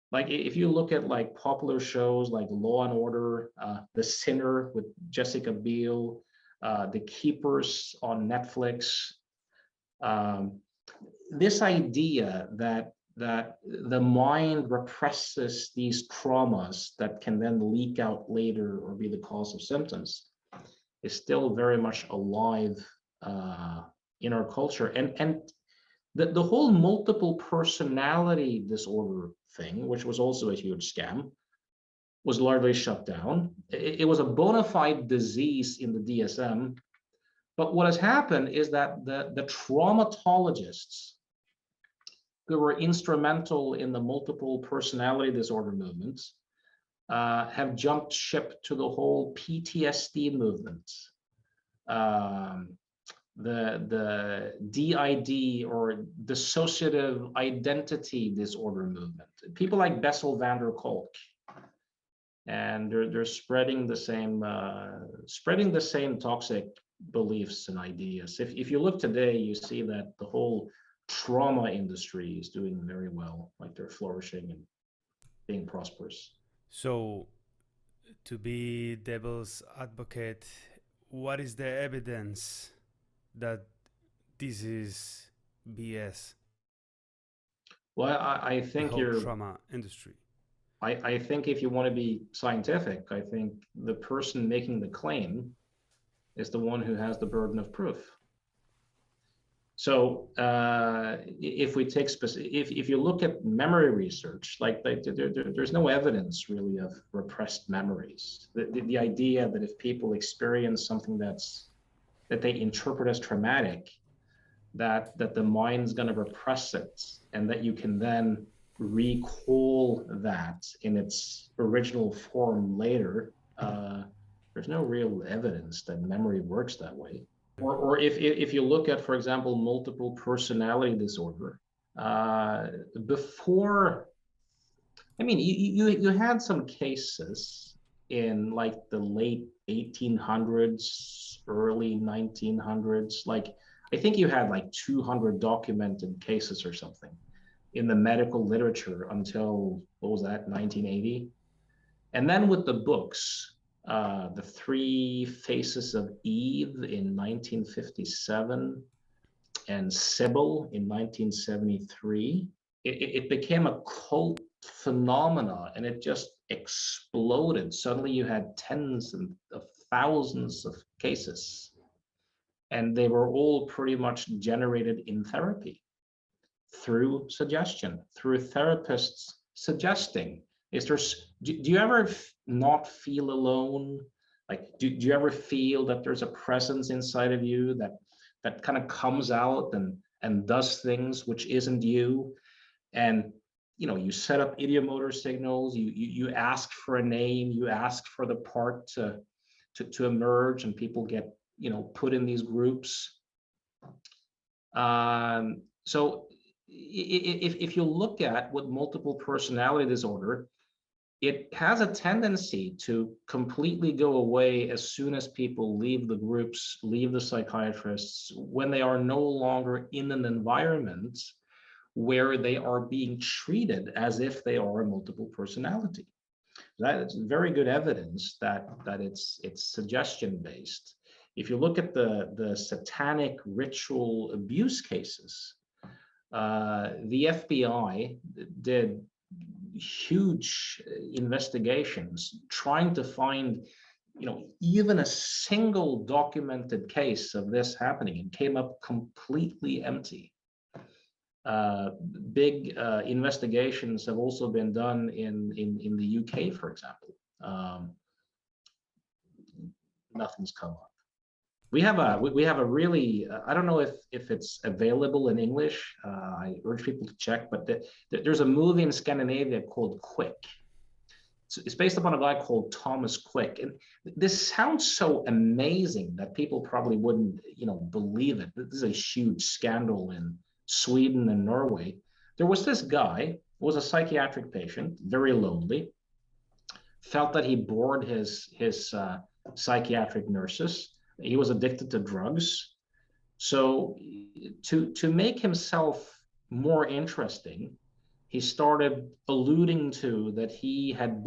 Like if you look at like popular shows like Law and Order, The Sinner with Jessica Biel, The Keepers on Netflix, this idea that the mind represses these traumas that can then leak out later or be the cause of symptoms is still very much alive in our culture. And the whole multiple personality disorder thing, which was also a huge scam, was largely shut down. It was a bona fide disease in the DSM. But what has happened is that the traumatologists who were instrumental in the multiple personality disorder movements have jumped ship to the whole PTSD movement, um, the DID or dissociative identity disorder movement. People like Bessel van der Kolk, and they're spreading the same toxic beliefs and ideas. If you look today, you see that the whole trauma industry is doing very well, like they're flourishing and being prosperous. So, to be devil's advocate, what is the evidence that this is BS? Well, I The think whole you're. trauma industry. I think if you want to be scientific, I think the person making the claim is the one who has the burden of proof. So if we take specific, if you look at memory research, there's no evidence really of repressed memories. The idea that if people experience something that they interpret as traumatic, that the mind's going to repress it, and that you can then recall that in its original form later. There's no real evidence that memory works that way. Or if you look at, for example, multiple personality disorder, before, I mean, you had some cases in like the late 1800s, early 1900s. Like, I think you had like 200 documented cases or something in the medical literature until, what was that, 1980? And then with the books, The Three Faces of Eve in 1957 and Sybil in 1973, it became a cult phenomena, and it just exploded. Suddenly you had tens of thousands of cases, and they were all pretty much generated in therapy through suggestion, through therapists suggesting. Do you ever not feel alone? Like, do you ever feel that there's a presence inside of you that kind of comes out and does things which isn't you? And you set up idiomotor signals, you ask for a name, you ask for the part to emerge, and people get put in these groups. So if you look at what multiple personality disorder, it has a tendency to completely go away as soon as people leave the groups, leave the psychiatrists, when they are no longer in an environment where they are being treated as if they are a multiple personality. That is very good evidence that it's suggestion based. If you look at the satanic ritual abuse cases, the FBI did huge investigations trying to find even a single documented case of this happening, and came up completely empty. Big investigations have also been done in the UK, for example. Nothing's come up. We have a really, I don't know if it's available in English. I urge people to check, but there's a movie in Scandinavia called Quick. It's based upon a guy called Thomas Quick, and this sounds so amazing that people probably wouldn't believe it. This is a huge scandal in Sweden and Norway. There was this guy who was a psychiatric patient, very lonely, felt that he bored his psychiatric nurses. He was addicted to drugs. So to make himself more interesting, he started alluding to that he had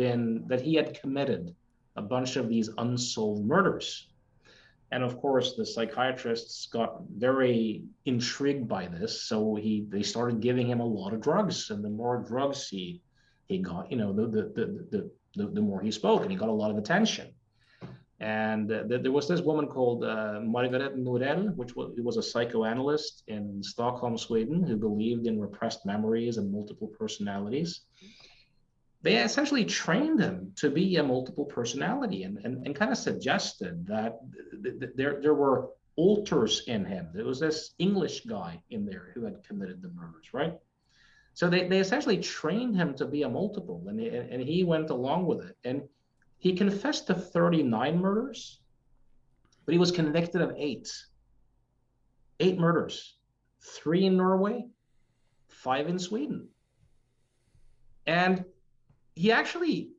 committed a bunch of these unsolved murders. And of course, the psychiatrists got very intrigued by this, so they started giving him a lot of drugs, and the more drugs he got, the more he spoke, and he got a lot of attention. And there was this woman called Margaret Norell, who was a psychoanalyst in Stockholm, Sweden, who believed in repressed memories and multiple personalities. They essentially trained him to be a multiple personality, and kind of suggested that there were alters in him. There was this English guy in there who had committed the murders, right? So they essentially trained him to be a multiple, and he went along with it. And he confessed to 39 murders, but he was convicted of eight murders, three in Norway, five in Sweden. And he actually,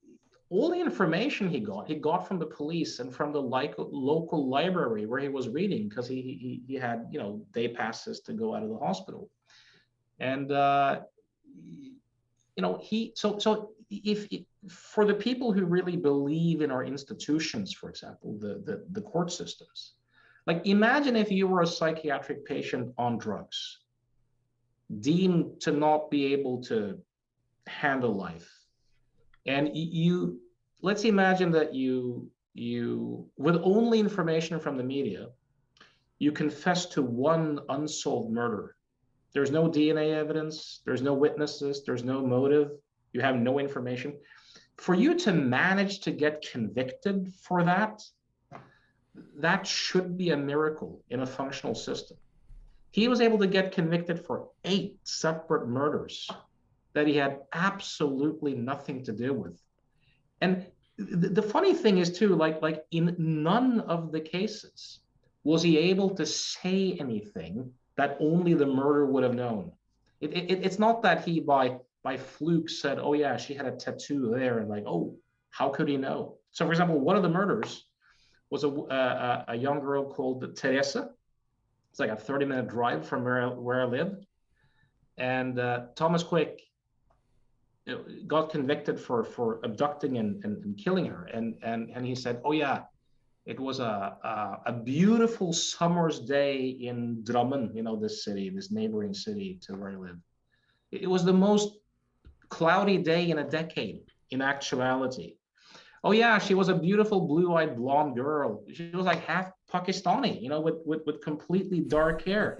all the information he got from the police and from the local library where he was reading, because he had, day passes to go out of the hospital. And if for the people who really believe in our institutions, for example, the court systems, like imagine if you were a psychiatric patient on drugs, deemed to not be able to handle life, and let's imagine that you with only information from the media, you confess to one unsolved murder. There's no DNA evidence, there's no witnesses, there's no motive, you have no information. For you to manage to get convicted for that, that should be a miracle in a functional system. He was able to get convicted for 8 separate murders that he had absolutely nothing to do with. And the funny thing is too, like in none of the cases was he able to say anything that only the murderer would have known. It's not that he by fluke said, "Oh yeah, she had a tattoo there," and like, "Oh, how could he know?" So, for example, one of the murders was a young girl called Teresa. It's like a 30-minute drive from where I live, and Thomas Quick got convicted for abducting and killing her, and he said, "Oh yeah, it was a beautiful summer's day in Drammen, this city, this neighboring city to where I live. It was the most cloudy day in a decade, in actuality. Oh yeah, she was a beautiful blue-eyed blonde girl. She was like half Pakistani, with completely dark hair.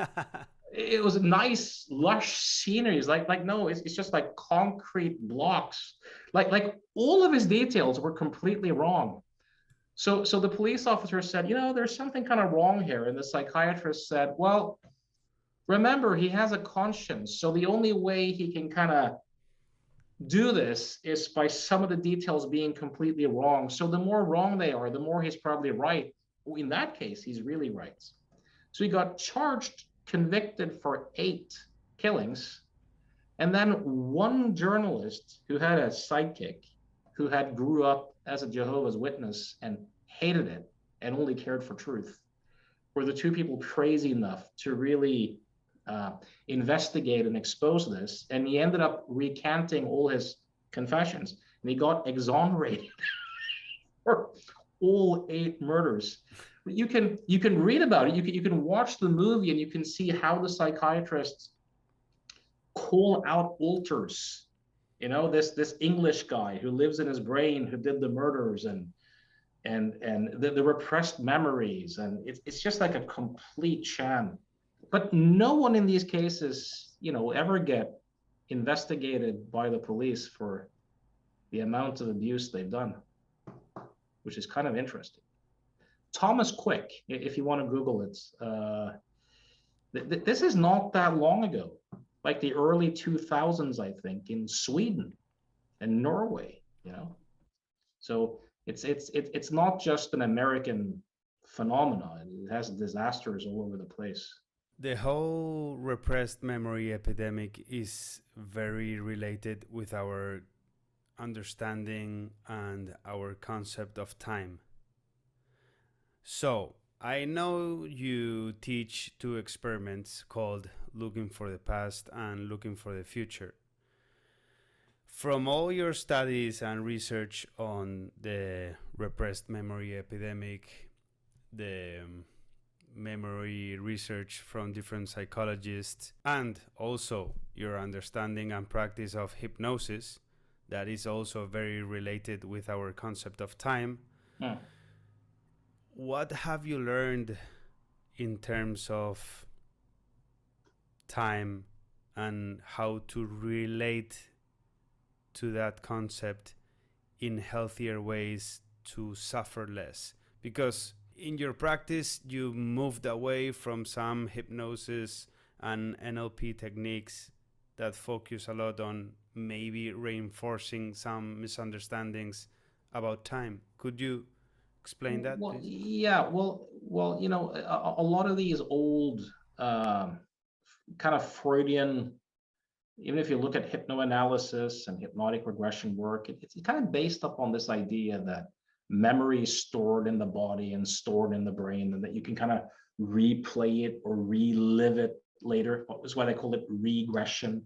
It was nice, lush sceneries. Like no, it's just like concrete blocks. Like all of his details were completely wrong. So the police officer said, there's something kind of wrong here. And the psychiatrist said, well, remember, he has a conscience. So the only way he can kind of do this is by some of the details being completely wrong. So the more wrong they are, the more he's probably right. In that case, he's really right. So he got charged, convicted for 8 killings. And then one journalist who had a sidekick, who had grew up as a Jehovah's Witness and hated it and only cared for truth, were the two people crazy enough to really investigate and expose this. And he ended up recanting all his confessions, and he got exonerated for all 8 murders. You can read about it. You can watch the movie, and you can see how the psychiatrists call out alters. This English guy who lives in his brain, who did the murders, and the repressed memories, and it's just like a complete sham. But no one in these cases, ever get investigated by the police for the amount of abuse they've done, which is kind of interesting. Thomas Quick, if you want to Google it, this is not that long ago, like the early 2000s, I think, in Sweden and Norway. So it's not just an American phenomenon. It has disasters all over the place. The whole repressed memory epidemic is very related with our understanding and our concept of time. So, I know you teach 2 experiments called Looking for the Past and Looking for the Future. From all your studies and research on the repressed memory epidemic, the memory research from different psychologists, and also your understanding and practice of hypnosis, that is also very related with our concept of time. Yeah. What have you learned in terms of time and how to relate to that concept in healthier ways to suffer less? Because in your practice, you moved away from some hypnosis and NLP techniques that focus a lot on maybe reinforcing some misunderstandings about time. Could you explain that, Well, please? yeah, you know, a lot of these old kind of Freudian, even if you look at hypnoanalysis and hypnotic regression work, it's kind of based upon this idea that memory is stored in the body and stored in the brain, and that you can kind of replay it or relive it later. That's why they call it regression.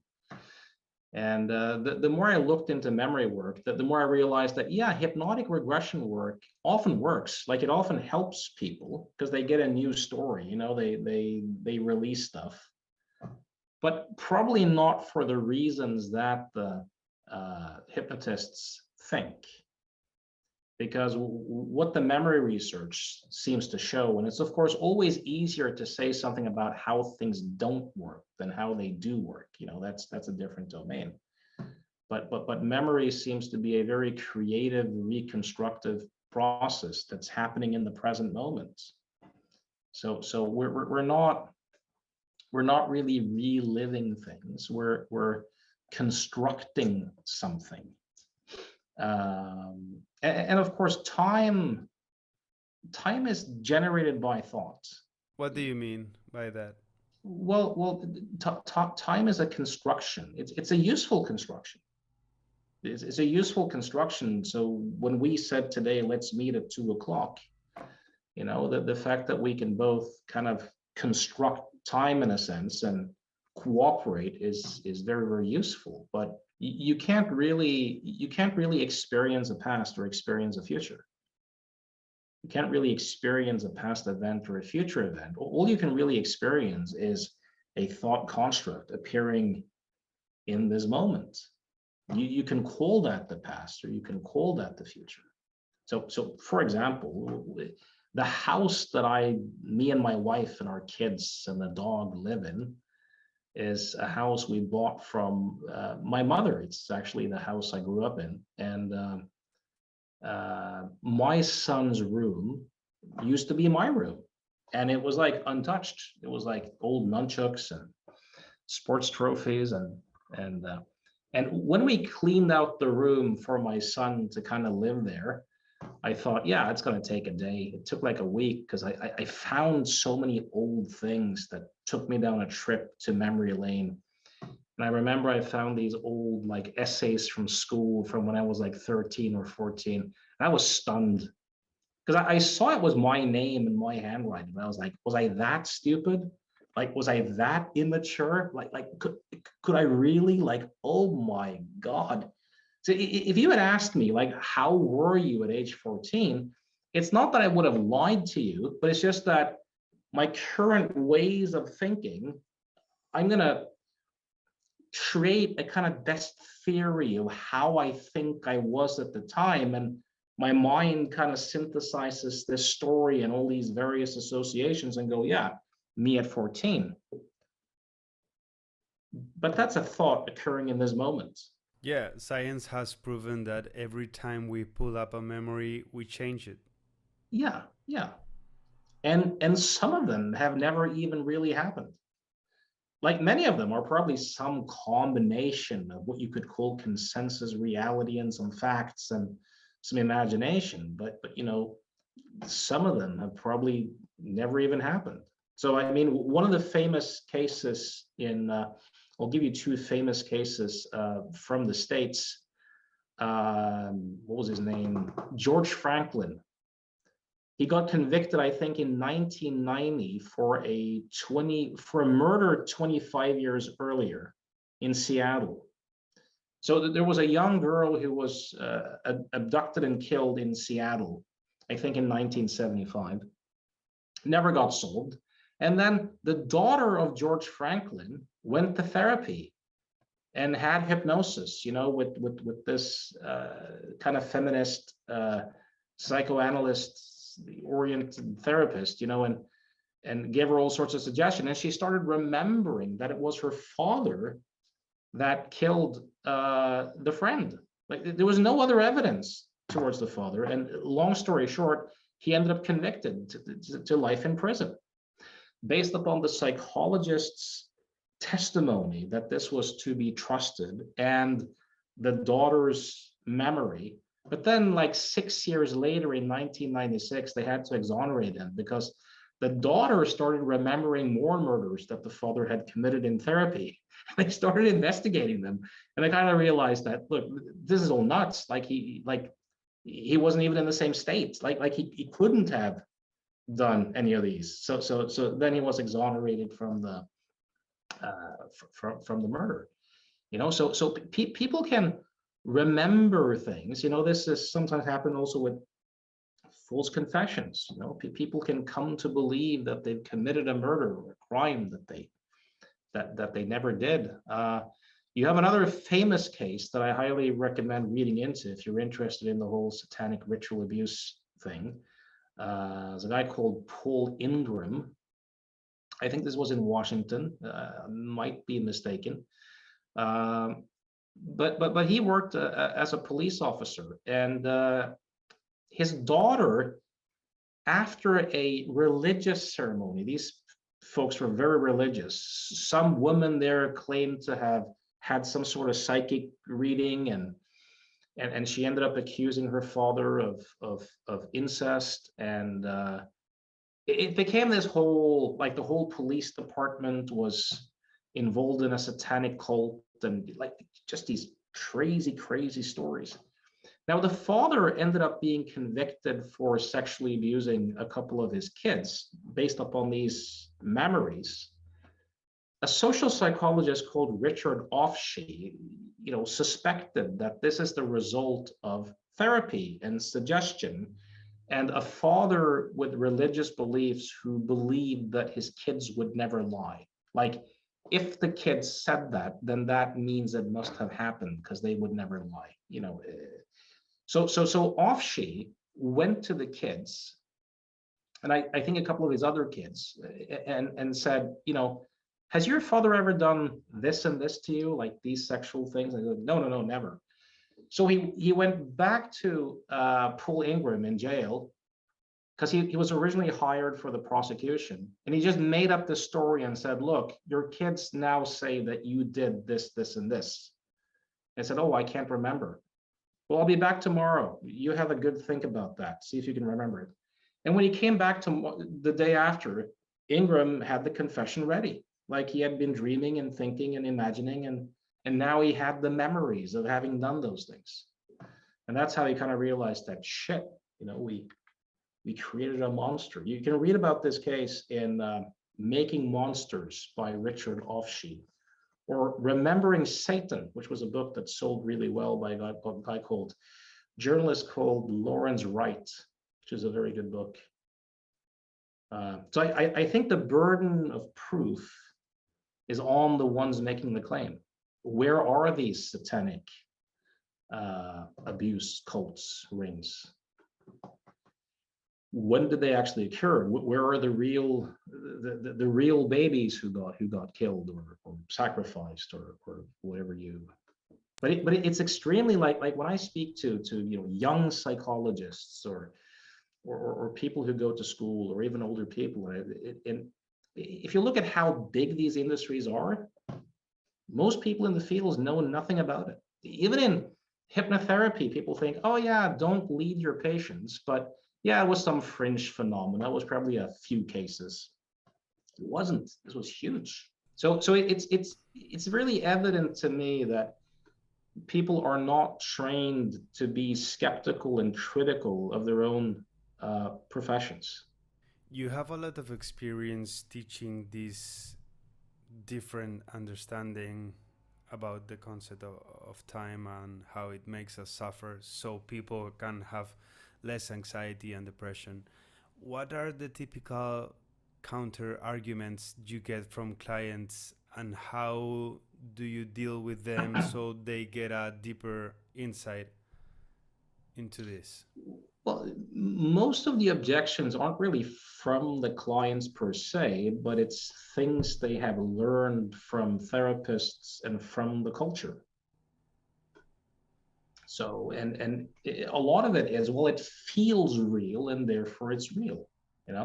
And the more I looked into memory work, the more I realized that, yeah, hypnotic regression work often works. Like, it often helps people because they get a new story, you know, they release stuff, but probably not for the reasons that the hypnotists think. Because what the memory research seems to show, and it's of course always easier to say something about how things don't work than how they do work. You know, that's a different domain. But memory seems to be a very creative, reconstructive process that's happening in the present moment. So we're not really reliving things. We're constructing something. And of course, time is generated by thought. What do you mean by that? Well, time is a construction. It's a useful construction. It's a useful construction. So when we said today, let's meet at 2 o'clock, you know, the fact that we can both kind of construct time in a sense and cooperate is very, very useful. But you can't really experience a past or experience a future. You can't really experience a past event or a future event. All you can really experience is a thought construct appearing in this moment. You can call that the past, or you can call that the future. So for example, the house that me and my wife and our kids and the dog live in is a house we bought from my mother. It's actually the house I grew up in. And my son's room used to be my room. And it was like untouched. It was like old nunchucks and sports trophies. And when we cleaned out the room for my son to kind of live there, I thought, yeah, it's going to take a day. It took like a week because I found so many old things that took me down a trip to memory lane. And I remember I found these old like essays from school from when I was like 13 or 14. And I was stunned because I saw it was my name and my handwriting. And I was like, was I that stupid? Like, was I that immature? Like could I really, like, oh my God. So if you had asked me, like, how were you at age 14? It's not that I would have lied to you, but it's just that my current ways of thinking, I'm going to create a kind of best theory of how I think I was at the time. And my mind kind of synthesizes this story and all these various associations and go, yeah, me at 14. But that's a thought occurring in this moment. Yeah, science has proven that every time we pull up a memory, we change it. Yeah. And some of them have never even really happened. Like, many of them are probably some combination of what you could call consensus reality and some facts and some imagination. But you know, some of them have probably never even happened. So I mean, one of the famous cases I'll give you two famous cases from the States. What was his name? George Franklin. He got convicted, I think, in 1990 for a murder 25 years earlier in Seattle. So there was a young girl who was abducted and killed in Seattle, I think in 1975. Never got solved. And then the daughter of George Franklin went to therapy and had hypnosis, you know, with this kind of feminist psychoanalyst oriented therapist, you know, and gave her all sorts of suggestions. And she started remembering that it was her father that killed the friend. Like, there was no other evidence towards the father. And long story short, he ended up convicted to life in prison based upon the psychologist's testimony that this was to be trusted and the daughter's memory. But then, like 6 years later in 1996, they had to exonerate him because the daughter started remembering more murders that the father had committed in therapy. They started investigating them, and they kind of realized that, look, this is all nuts. He wasn't even in the same state. He couldn't have done any of these. So then he was exonerated from the from the murder. People can remember things. This is sometimes happen also with false confessions. People can come to believe that they've committed a murder or a crime that they never did. You have another famous case that I highly recommend reading into if you're interested in the whole satanic ritual abuse thing. There's a guy called Paul Ingram. I think this was in Washington. Might be mistaken. But he worked as a police officer, and his daughter, after a religious ceremony, these folks were very religious. Some woman there claimed to have had some sort of psychic reading, and she ended up accusing her father of incest, and it became this whole, like, the whole police department was involved in a satanic cult, and like just these crazy stories. Now, the father ended up being convicted for sexually abusing a couple of his kids based upon these memories. A social psychologist called Richard Offshee, suspected that this is the result of therapy and suggestion, and a father with religious beliefs who believed that his kids would never lie. Like, if the kids said that, then that means it must have happened because they would never lie. So Offshee went to the kids, and I think a couple of his other kids, and said, has your father ever done this and this to you, like these sexual things? And they said, no, never. So he went back to Paul Ingram in jail because he was originally hired for the prosecution, and he just made up the story and said, look, your kids now say that you did this, and this. And I said, oh, I can't remember. Well, I'll be back tomorrow. You have a good think about that. See if you can remember it. And when he came back to the day after, Ingram had the confession ready. Like, he had been dreaming and thinking and imagining, and now he had the memories of having done those things. And that's how he kind of realized that, shit, we created a monster. You can read about this case in Making Monsters by Richard Offshee, or Remembering Satan, which was a book that sold really well by a journalist called Lawrence Wright, which is a very good book. So I think the burden of proof is on the ones making the claim. Where are these satanic abuse cults, rings? When did they actually occur? Where are the real babies who got killed or sacrificed or whatever you? But it's extremely like when I speak to young psychologists or people who go to school, or even older people, and if you look at how big these industries are, most people in the fields know nothing about it. Even in hypnotherapy, people think, oh yeah, don't lead your patients, but yeah, it was some fringe phenomena. It was probably a few cases. It wasn't. This was huge. So it's really evident to me that people are not trained to be skeptical and critical of their own professions. You have a lot of experience teaching this different understanding about the concept of time and how it makes us suffer, so people can have less anxiety and depression. What are the typical counter arguments you get from clients, and how do you deal with them so they get a deeper insight into this? Well, most of the objections aren't really from the clients per se, but it's things they have learned from therapists and from the culture. So, and a lot of it is, well, it feels real and therefore it's real.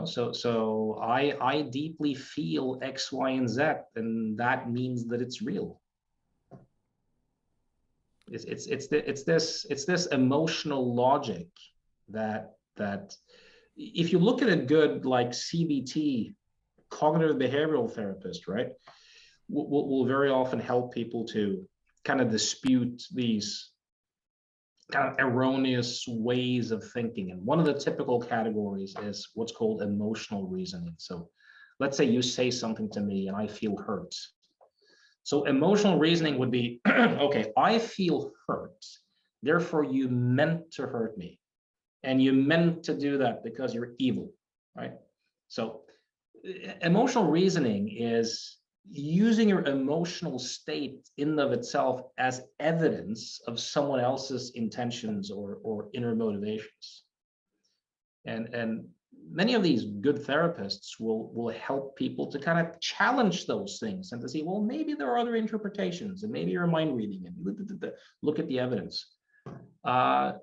So I deeply feel X, Y, and Z, and that means that it's real. It's this emotional logic that if you look at a good like CBT, cognitive behavioral therapist, right, will very often help people to kind of dispute these kind of erroneous ways of thinking. And one of the typical categories is what's called emotional reasoning. So let's say you say something to me and I feel hurt. So emotional reasoning would be, okay, I feel hurt. Therefore, you meant to hurt me. And you meant to do that because you're evil, right? So emotional reasoning is using your emotional state in and of itself as evidence of someone else's intentions or inner motivations. And many of these good therapists will help people to kind of challenge those things and to see, well, maybe there are other interpretations, and maybe you're mind reading and look at the evidence. But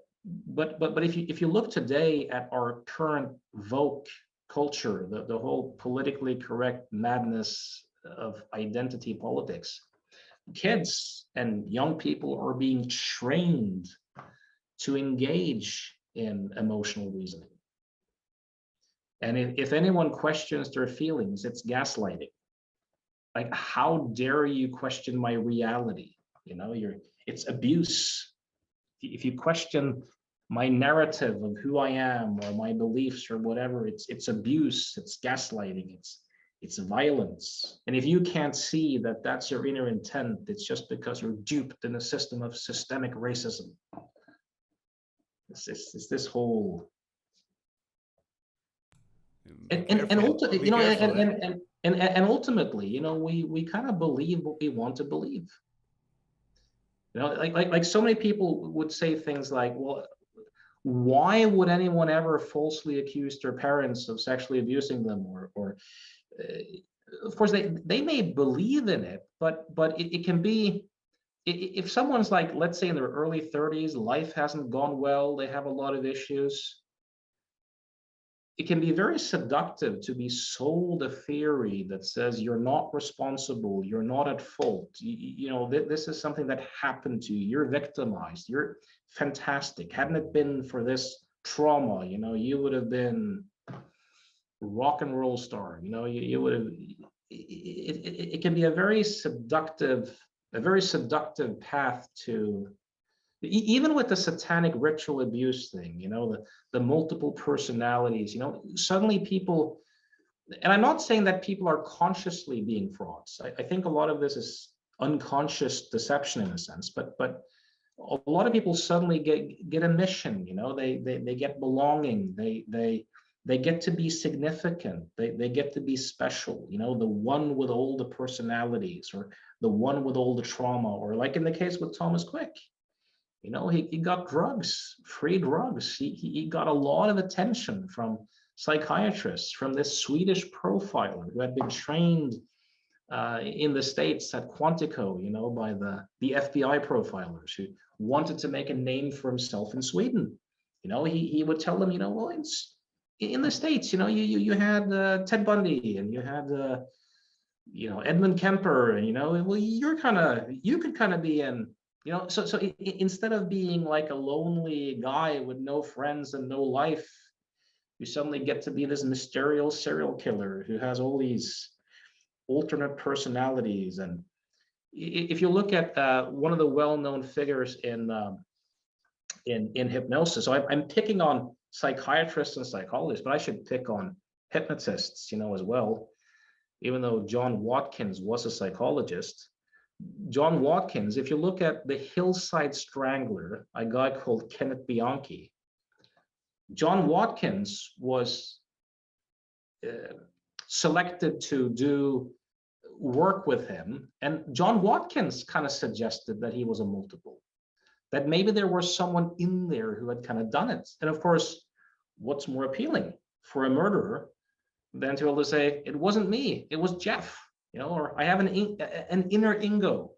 if you look today at our current woke culture, the whole politically correct madness of identity politics, kids and young people are being trained to engage in emotional reasoning. And if anyone questions their feelings, it's gaslighting. Like, how dare you question my reality? It's abuse. If you question my narrative of who I am or my beliefs or whatever, it's abuse, it's gaslighting, it's violence. And if you can't see that that's your inner intent, it's just because you're duped in a system of systemic racism. It's this whole Be and careful. Be careful, eh? and ultimately, we kind of believe what we want to believe. Like so many people would say things like, well, why would anyone ever falsely accuse their parents of sexually abusing them, or of course they may believe in it, but it can be, if someone's like, let's say in their early 30s, life hasn't gone well, they have a lot of issues, it can be very seductive to be sold a theory that says you're not responsible, you're not at fault. This is something that happened to you. You're victimized. You're fantastic. Hadn't it been for this trauma, you would have been rock and roll star. You would have. It can be a very seductive path to, even with the satanic ritual abuse thing, the multiple personalities, suddenly people, and I'm not saying that people are consciously being frauds. I think a lot of this is unconscious deception in a sense, but a lot of people suddenly get a mission, they get belonging, they get to be significant, they get to be special, the one with all the personalities, or the one with all the trauma, or like in the case with Thomas Quick. He got drugs, free drugs. He got a lot of attention from psychiatrists, from this Swedish profiler who had been trained in the States at Quantico, by the FBI profilers who wanted to make a name for himself in Sweden. He would tell them, well, it's in the States, you had Ted Bundy, and you had Edmund Kemper, and well, you could kind of be in. So instead of being like a lonely guy with no friends and no life, you suddenly get to be this mysterious serial killer who has all these alternate personalities. And if you look at one of the well-known figures in hypnosis, so I'm picking on psychiatrists and psychologists, but I should pick on hypnotists, as well, even though John Watkins was a psychologist. John Watkins, if you look at the Hillside Strangler, a guy called Kenneth Bianchi, John Watkins was selected to do work with him. And John Watkins kind of suggested that he was a multiple, that maybe there was someone in there who had kind of done it. And of course, what's more appealing for a murderer than to be able to say, it wasn't me, it was Jeff. Or I have an inner Ingo.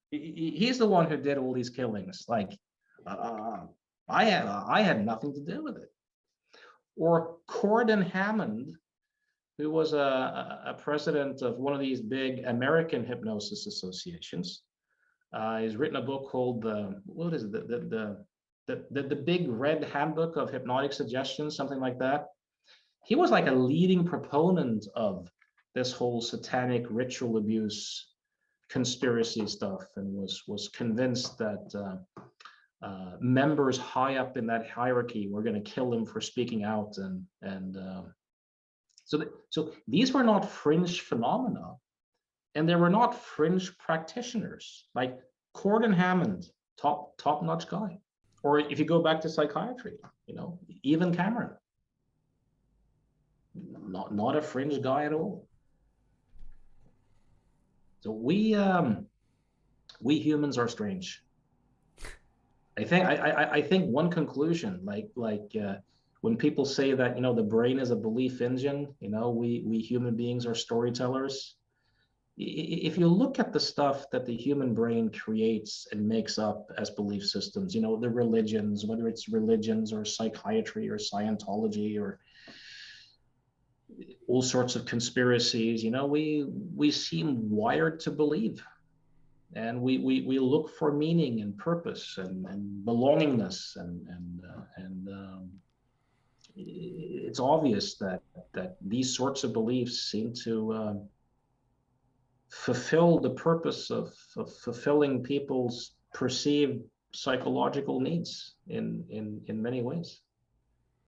He's the one who did all these killings. Like, I had nothing to do with it. Or Gordon Hammond, who was a president of one of these big American hypnosis associations. He's written a book called what is it? The Big Red Handbook of Hypnotic Suggestions, something like that. He was like a leading proponent of this whole satanic ritual abuse conspiracy stuff, and was convinced that members high up in that hierarchy were going to kill him for speaking out, and so these were not fringe phenomena, and they were not fringe practitioners. Like Gordon Hammond, top notch guy. Or if you go back to psychiatry, even Cameron, not a fringe guy at all. So we humans are strange. I think one conclusion, like when people say that the brain is a belief engine, we human beings are storytellers. If you look at the stuff that the human brain creates and makes up as belief systems, the religions, whether it's religions or psychiatry or Scientology or all sorts of conspiracies, we seem wired to believe, and we look for meaning and purpose and belongingness, and it's obvious that these sorts of beliefs seem to fulfill the purpose of fulfilling people's perceived psychological needs in many ways.